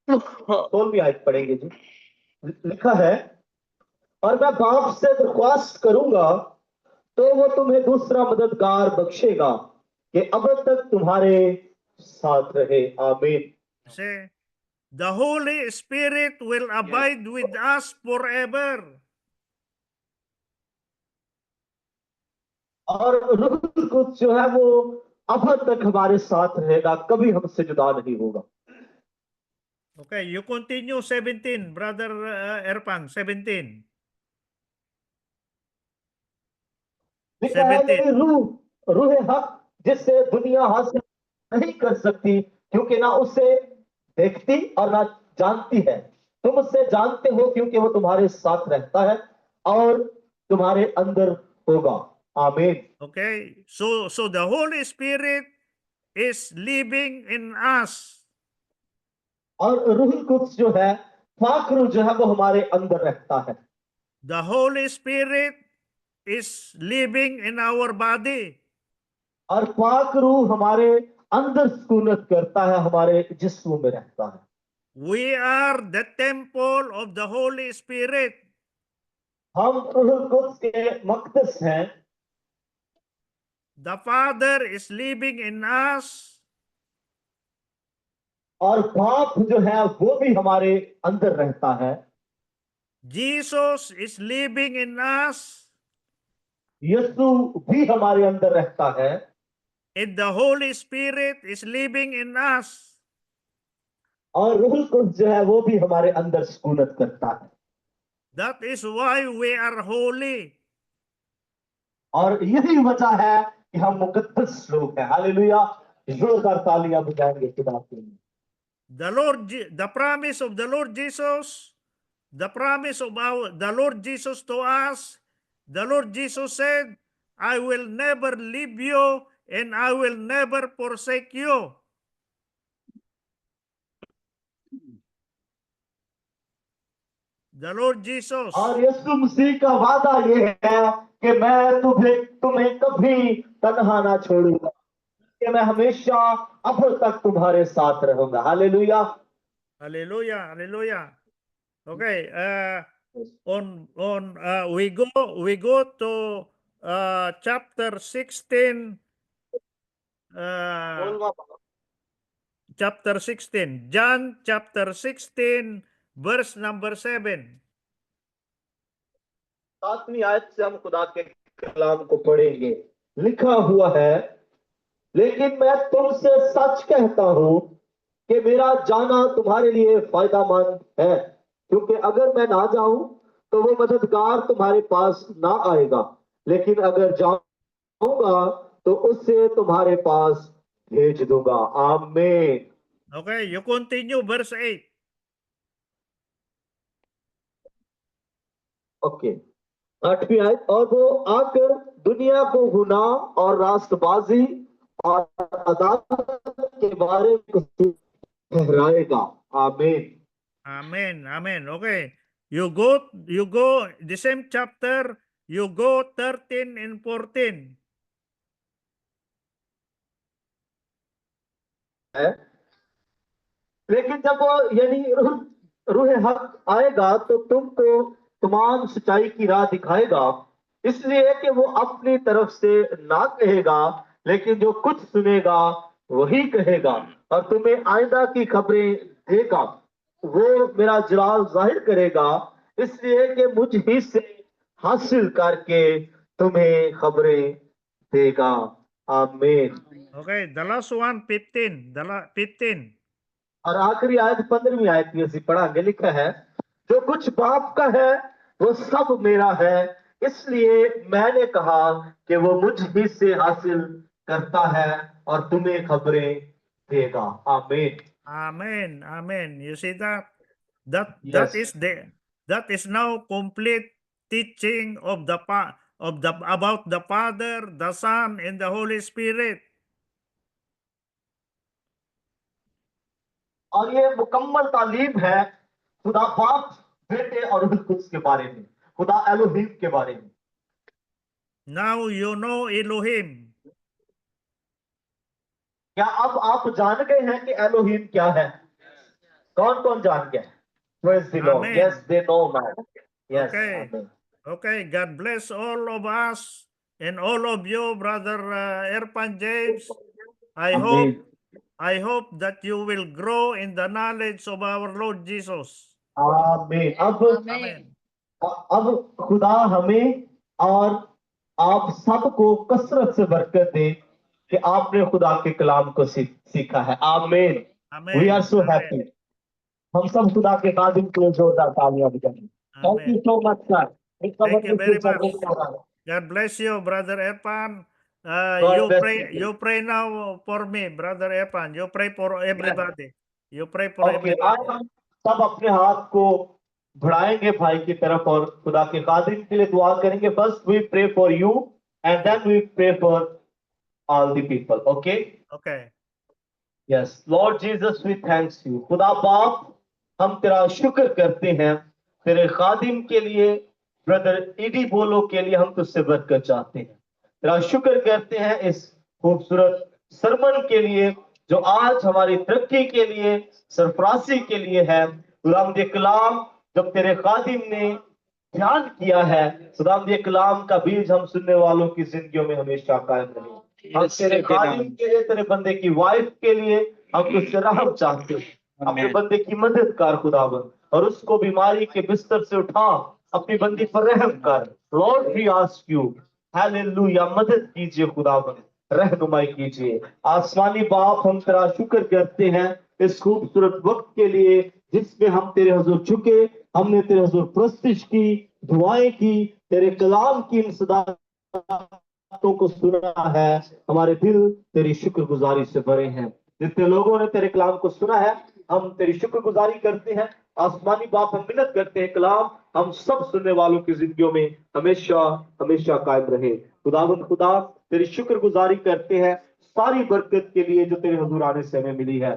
Speaker 2: 16वीं आयत पढ़ेंगे जी। लिखा है, और मैं बाप से दरख्वास्त करूंगा तो वो तुम्हें दूसरा मददगार बख्शेगा कि अब तक तुम्हारे साथ रहे। आमीन।
Speaker 1: Say, the Holy Spirit will abide with us forever.
Speaker 2: और रूह कुद्स जो है वो अब तक हमारे साथ रहेगा, कभी हमसे जुदा नहीं होगा।
Speaker 1: Okay, you continue 17, Brother Erpan, 17.
Speaker 2: लिखा है, ये रूह हक जिससे दुनिया हासिल नहीं कर सकती क्योंकि ना उसे देखती और ना जानती है। तुम उससे जानते हो क्योंकि वो तुम्हारे साथ रहता है और तुम्हारे अंदर होगा। आमीन।
Speaker 1: Okay, so the Holy Spirit is living in us.
Speaker 2: और रूह कुद्स जो है, पाक रूह जो है वो हमारे अंदर रहता है।
Speaker 1: The Holy Spirit is living in our body.
Speaker 2: और पाक रूह हमारे अंदर सुकूनत करता है, हमारे जिस्म में रहता है।
Speaker 1: We are the temple of the Holy Spirit.
Speaker 2: हम रूह कुद्स के मक़दस हैं।
Speaker 1: The Father is living in us.
Speaker 2: और बाप जो है वो भी हमारे अंदर रहता है।
Speaker 1: Jesus is living in us.
Speaker 2: यीशु भी हमारे अंदर रहता है।
Speaker 1: And the Holy Spirit is living in us.
Speaker 2: और रूह कुद्स जो है वो भी हमारे अंदर सुकूनत करता है।
Speaker 1: That is why we are holy.
Speaker 2: और यही वजह है कि हम मुकद्दस लोग हैं। हालेलुया, जोरदार तालियां बजाएंगे खुदा के लिए।
Speaker 1: the promise of the Lord Jesus, the promise of the Lord Jesus to us, the Lord Jesus said, I will never leave you and I will never forsake you. The Lord Jesus.
Speaker 2: और यीशु मसीह का वादा ये है कि मैं तुम्हें कभी तन्हा ना छोड़ूंगा, कि मैं हमेशा अब तक तुम्हारे साथ रहूंगा। Hallelujah,
Speaker 1: Hallelujah, hallelujah. Okay, we go to chapter 16, chapter 16, John chapter 16, verse number 7.
Speaker 2: 7वीं आयत से हम खुदा के कलाम को पढ़ेंगे। लिखा हुआ है, लेकिन मैं तुमसे सच कहता हूं कि मेरा जाना तुम्हारे लिए फायदामंद है, क्योंकि अगर मैं ना जाऊं तो वो मददगार तुम्हारे पास ना आएगा, लेकिन अगर जाऊंगा तो उससे तुम्हारे पास भेज दूंगा। आमीन।
Speaker 1: Okay, you continue verse 8.
Speaker 2: Okay, 8वीं आयत, और वो आकर दुनिया को गुनाह और रास्तबाजी और अदालत के बारे में ठहराएगा। आमीन।
Speaker 1: Amen, amen. Okay, you go, the same chapter, you go 13 and 14.
Speaker 2: है, लेकिन जब वो यानी रूह हक आएगा तो तुमको तमाम सच्चाई की राह दिखाएगा, इसलिए कि वो अपनी तरफ से ना कहेगा, लेकिन जो कुछ सुनेगा वही कहेगा, और तुम्हें आइंदा की खबरें देगा। वो मेरा जलाल जाहिर करेगा, इसलिए कि मुझ ही से हासिल करके तुम्हें खबरें देगा। आमीन।
Speaker 1: Okay, the last one, 15. 15.
Speaker 2: और आखिरी आयत 15वीं आयत में से पढ़ांगे। लिखा है, जो कुछ बाप का है वो सब मेरा है, इसलिए मैंने कहा कि वो मुझ ही से हासिल करता है और तुम्हें खबरें देगा। आमीन।
Speaker 1: Amen, amen. You see that? That
Speaker 2: Yes.
Speaker 1: that is now complete teaching of about the Father, the Son, and the Holy Spirit.
Speaker 2: और ये मुकम्मल तालीम है खुदा बाप, बेटे और रूह कुद्स के बारे में, खुदा एलोहीम के बारे में।
Speaker 1: Now you know Elohim.
Speaker 2: क्या अब आप जान गए हैं कि एलोहीम क्या है? कौन कौन जान गया? Praise the Lord.
Speaker 1: Amen.
Speaker 2: Yes, they know now. Yes.
Speaker 1: Okay.
Speaker 2: Amen.
Speaker 1: Okay, God bless all of us and all of you, Brother Erpan James.
Speaker 2: Amen.
Speaker 1: I hope that you will grow in the knowledge of our Lord Jesus.
Speaker 2: आमीन।
Speaker 1: Amen.
Speaker 2: अब खुदा हमें और आप सबको कसरत से बरकत दे कि आपने खुदा के कलाम को सीखा है। आमीन।
Speaker 1: Amen.
Speaker 2: We are so
Speaker 1: Amen.
Speaker 2: Happy. हम सब खुदा के खादिम के लिए जोरदार तालियां बजाएं। Thank you so much sir.
Speaker 1: Thank you very much. God bless you, Brother Erpan.
Speaker 2: God bless you.
Speaker 1: You pray now for me, Brother Erpan. You pray for everybody. You pray for
Speaker 2: okay, आज
Speaker 1: everybody.
Speaker 2: हम सब अपने हाथ को बढ़ाएंगे भाई की तरफ और खुदा के खादिम के लिए दुआ करेंगे। First we pray for you and then we pray for all the people. Okay,
Speaker 1: Okay.
Speaker 2: Yes Lord Jesus we thanks you. खुदा बाप, हम तेरा शुक्र करते हैं तेरे खादिम के लिए, ब्रदर ईडी बोलो के लिए हम तुझसे बरकत चाहते हैं। तेरा शुक्र करते हैं इस खूबसूरत सरमन के लिए जो आज हमारी तरक्की के लिए, सरफराजी के लिए है। खुदाम ये कलाम जब तेरे खादिम ने ध्यान किया है, खुदाम ये कलाम का बीज हम सुनने वालों की जिंदगियों में हमेशा कायम रहे। हम तेरे खादिम के लिए, तेरे बंदे की वाइफ के लिए हम तुझसे रहम चाहते हैं। अपने बंदे की मदद कर खुदावन, और उसको बीमारी के बिस्तर से उठा, अपनी बंदी पर रहम कर। Lord we ask you, hallelujah, मदद कीजिए खुदावन, रहनुमाई कीजिए। आसमानी बाप, हम तेरा शुक्र करते हैं इस खूबसूरत वक्त के लिए जिसमें हम तेरे हुजूर झुके, हमने तेरे हुजूर प्रस्तिश की, दुआएं की, तेरे कलाम की इन सदा बातों को सुना है, हमारे दिल तेरी शुक्रगुजारी से भरे हैं। जितने लोगों ने तेरे कलाम को सुना है, हम तेरी शुक्रगुजारी करते हैं। आसमानी बाप, हम मिन्नत करते हैं कलाम हम सब सुनने वालों की जिंदगियों में हमेशा हमेशा कायम रहे। खुदावंद खुदा, तेरी शुक्रगुजारी करते हैं सारी बरकत के लिए जो तेरे हुजूर आने से हमें मिली है।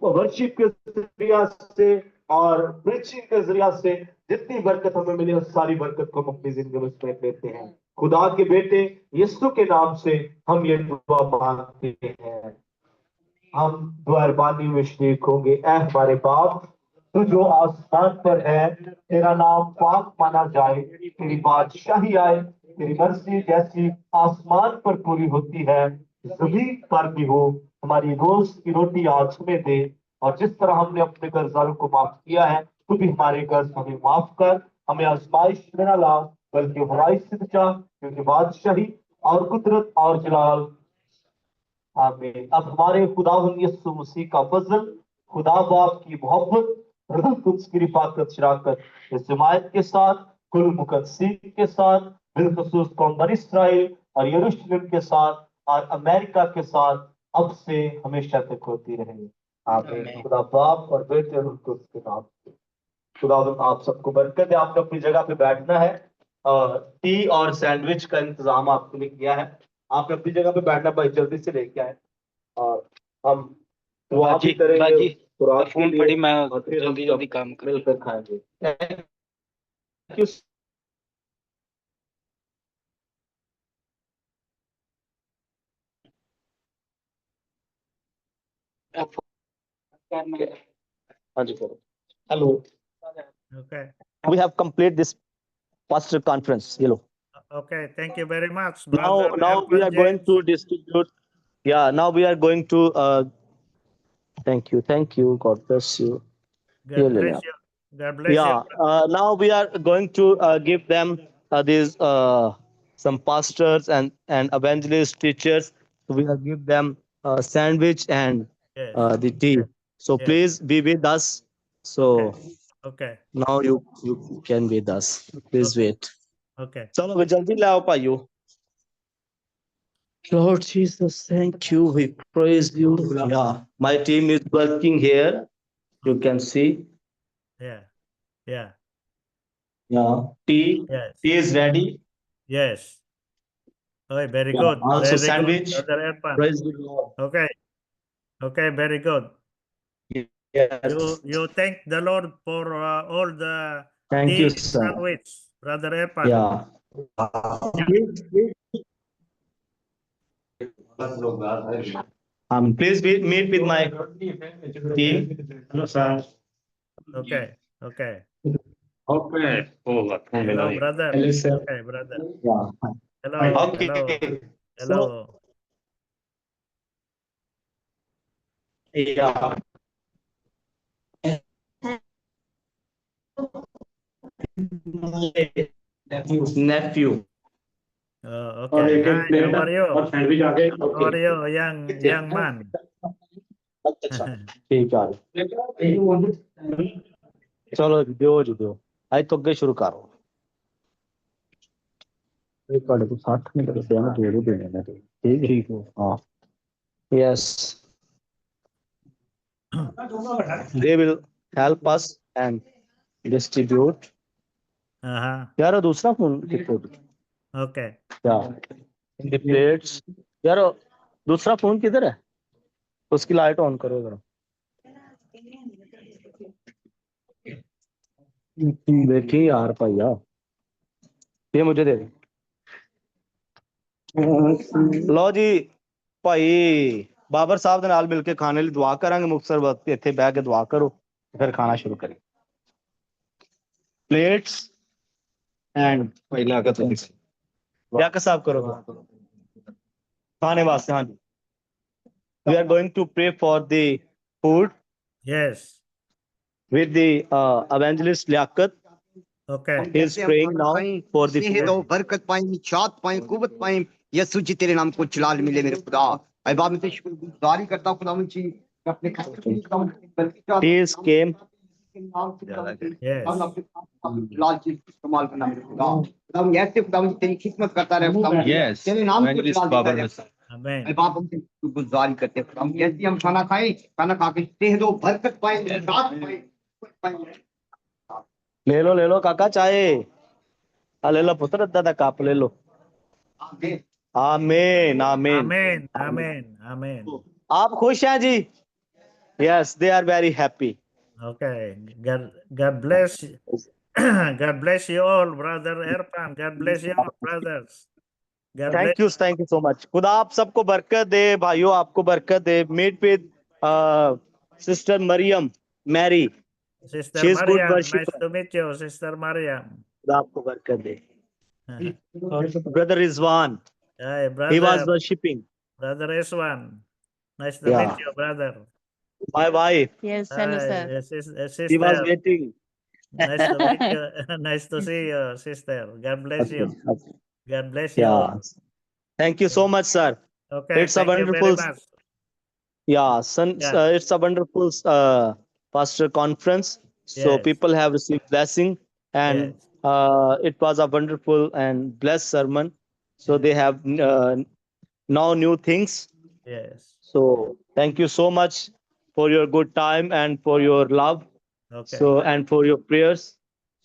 Speaker 2: वर्शिप के जरिया से और प्रीचिंग के जरिया से जितनी बरकत हमें मिली है, उस सारी बरकत को हम अपनी जिंदगी में समेट लेते हैं। खुदा के बेटे यीशु के नाम से हम ये दुआ मांगते हैं। हम दुआरबानी में शरीक होंगे। ऐ हमारे बाप, तू जो आसमान पर है, तेरा नाम पाक माना जाए, तेरी बादशाही आए, तेरी मर्जी जैसी आसमान पर पूरी होती है जमीन पर भी हो। हमारी रोज की रोटी आज हमें दे, और जिस तरह हमने अपने कर्जदारों को माफ किया है, तू भी हमारे कर्ज हमें माफ कर। हमें आजमाइश में न ला, बल्कि बुराई से बचा, क्योंकि बादशाही और कुदरत और जलाल आमीन। अब हमारे खुदावंद यीशु मसीह का फजल, खुदा बाप की मोहब्बत, रूह कुद्स की रिफाकत शराकत इस जमायत के साथ, कुल मुकद्दसीन के साथ, बिलखुसूस कौम बनी इस्राइल और यरूशलेम के साथ और अमेरिका के साथ अब से हमेशा तक होती रहे। आमीन। खुदा बाप और बेटे और रूह कुद्स के नाम से। खुदावंद आप सबको बरकत दे। आपने अपनी जगह पे बैठना है और टी और सैंडविच का इंतजाम आपके लिए किया है। आपने अपनी जगह पे बैठना भाई, जल्दी से लेके आए और हम दुआ भी करेंगे। खुराक के
Speaker 7: फोन
Speaker 2: लिए
Speaker 7: पड़ी, मैं
Speaker 2: और फिर हम
Speaker 7: जल्दी जल्दी काम कर
Speaker 2: मिलकर खाएंगे। Thank you.
Speaker 5: हाँ जी करो। Hello,
Speaker 1: Okay.
Speaker 5: we have complete this pastor conference. Hello.
Speaker 1: Okay. Thank you very much,
Speaker 5: Now
Speaker 1: Brother
Speaker 5: we
Speaker 1: Erpan
Speaker 5: are going
Speaker 1: James.
Speaker 5: to distribute. Yeah, now we are going to. Thank you. God bless you.
Speaker 1: God
Speaker 5: Yeah,
Speaker 1: bless you. God bless you.
Speaker 5: Yeah. Now we are going to give them these some pastors and evangelists, teachers. We are give them sandwich and
Speaker 1: Yes.
Speaker 5: the tea. So
Speaker 1: Yes.
Speaker 5: please be with us. So
Speaker 1: Okay.
Speaker 5: now you can be with us. Please
Speaker 1: Okay.
Speaker 5: wait.
Speaker 1: Okay.
Speaker 5: चलो भाई जल्दी लाओ भाइयों। Lord Jesus, thank you. We praise you. Yeah, my team is working here. You can see.
Speaker 1: Yeah. Yeah.
Speaker 5: Yeah, tea
Speaker 1: Yes.
Speaker 5: is ready.
Speaker 1: Yes. Oh, very
Speaker 5: Yeah,
Speaker 1: good.
Speaker 5: also
Speaker 1: Very good,
Speaker 5: sandwich.
Speaker 1: Brother Erpan.
Speaker 5: Praise the Lord.
Speaker 1: Okay. Okay. Very good.
Speaker 5: Yes.
Speaker 1: You thank the Lord for all the
Speaker 5: Thank
Speaker 1: tea
Speaker 5: you,
Speaker 1: and
Speaker 5: sir.
Speaker 1: sandwich, Brother Erpan.
Speaker 5: Yeah. Please meet with my team. Hello, sir.
Speaker 1: Okay. Okay.
Speaker 7: Okay.
Speaker 1: Hello, brother.
Speaker 5: Hello, sir.
Speaker 1: Okay, brother.
Speaker 5: Yeah.
Speaker 1: Hello.
Speaker 5: Okay.
Speaker 1: Hello.
Speaker 5: Yeah. Nephew.
Speaker 1: Okay. Hi. How are you?
Speaker 5: और sandwich आ गए।
Speaker 1: How are you, young man?
Speaker 5: ठीक है। चलो दियो आज तो अगे शुरू करो। एक ਤੁਹਾਡੇ को 60 मिनट ਦੇ ਪਿਆ ਦੋ ਦੋ ਦੇਣੇ ਨੇ ठीक है। हाँ yes they will help us and distribute।
Speaker 1: Uh-huh.
Speaker 5: यार वो दूसरा फोन कितने
Speaker 1: Okay.
Speaker 5: क्या in the plates यार वो दूसरा फोन किधर है उसकी लाइट ऑन करो जरा। देखिए यार भैया ये मुझे दे दे। लो जी भाई बाबर साहब ਦੇ ਨਾਲ ਮਿਲ ਕੇ ਖਾਣੇ ਲਈ ਦੁਆ ਕਰਾਂਗੇ ਮੁਕਤਸਰ ਵਕਤ ਇੱਥੇ ਬਹਿ ਕੇ ਦੁਆ ਕਰੋ ਫਿਰ ਖਾਣਾ ਸ਼ੁਰੂ ਕਰੀਏ। प्लेट्स एंड पहले आकर तो क्या साफ करो खाने वास्ते। हाँ जी we are going to pray for the food
Speaker 1: Yes.
Speaker 5: with the evangelist Liaquat
Speaker 1: Okay.
Speaker 5: is praying now for the
Speaker 8: स्नेह दो,
Speaker 5: food।
Speaker 8: बरकत पाए, निशात पाए, कुवत पाए, यीशु जी तेरे नाम को जलाल मिले मेरे खुदा। ऐ बाप मैं शुक्रगुजारी करता हूं खुदा जी अपने
Speaker 5: He is came
Speaker 8: नाम से खुदा मुझे
Speaker 1: Yes.
Speaker 8: लाल चीज इस्तेमाल करना मेरे खुदा खुदा मुझे ऐसे खुदा मुझे तेरी खिदमत करता रहे खुदा मुझे
Speaker 7: Yes.
Speaker 8: तेरे नाम को
Speaker 7: Evangelist
Speaker 8: चला देता
Speaker 7: Babar
Speaker 8: रहे
Speaker 7: Messiah.
Speaker 1: Amen.
Speaker 8: अरे बाप हमसे गुजारी करते हैं खुदा हम जैसे हम खाना खाएं खाना खा के देह दो बरकत पाए रात पाए
Speaker 5: ले लो काका चाय ले लो पुत्र दादा कप ले लो
Speaker 8: आमीन
Speaker 5: आमीन आमीन
Speaker 1: Amen. Amen. Amen.
Speaker 5: आप खुश हैं जी yes they are very happy
Speaker 1: Okay. God bless you. God bless you all, brother Erpan. God bless you all, brothers. God bless.
Speaker 5: Thank you so much खुदा आप सबको बरकत दे भाइयों आपको बरकत दे meet with sister Mariam Mary
Speaker 1: Sister
Speaker 5: she is good
Speaker 1: Mariam, nice
Speaker 5: worshipper
Speaker 1: to meet you, Sister Mariam.
Speaker 5: खुदा आपको बरकत दे
Speaker 1: Hi,
Speaker 5: brother Rizwan he was
Speaker 1: brother,
Speaker 5: worshipping
Speaker 1: brother Iswan. Nice to
Speaker 5: या
Speaker 1: meet you, brother.
Speaker 5: My wife
Speaker 6: Yes, hello,
Speaker 1: Hi,
Speaker 6: sir.
Speaker 5: He was
Speaker 1: sister.
Speaker 5: Waiting
Speaker 1: Nice to meet you. Nice to see you, sister. God bless you. God bless you
Speaker 5: या
Speaker 1: all.
Speaker 5: Thank you so much sir
Speaker 1: Okay,
Speaker 5: It's a
Speaker 1: thank you very
Speaker 5: wonderful,
Speaker 1: much.
Speaker 5: yeah, son,
Speaker 1: Yeah.
Speaker 5: it's a wonderful pastor conference. So
Speaker 1: Yes.
Speaker 5: people have received blessing, and
Speaker 1: Yes.
Speaker 5: it was a wonderful and blessed sermon. So they have now new things.
Speaker 1: Yes.
Speaker 5: So thank you so much for your good time and for your love.
Speaker 1: Okay.
Speaker 5: So and for your prayers.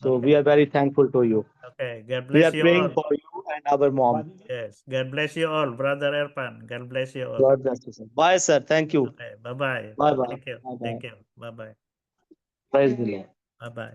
Speaker 5: So
Speaker 1: Okay.
Speaker 5: we are very thankful to you.
Speaker 1: Okay. God
Speaker 5: We are
Speaker 1: bless you
Speaker 5: praying
Speaker 1: all.
Speaker 5: for you and our mom.
Speaker 1: Yes. God bless you all, brother Erpan. God bless you all.
Speaker 5: God bless you, sir. Bye, sir. Thank you.
Speaker 1: Okay. Bye-bye.
Speaker 5: Bye bye.
Speaker 1: Thank you.
Speaker 5: Bye
Speaker 1: Thank
Speaker 5: bye.
Speaker 1: you. Bye-bye.
Speaker 5: Praise the Lord.
Speaker 1: Bye-bye.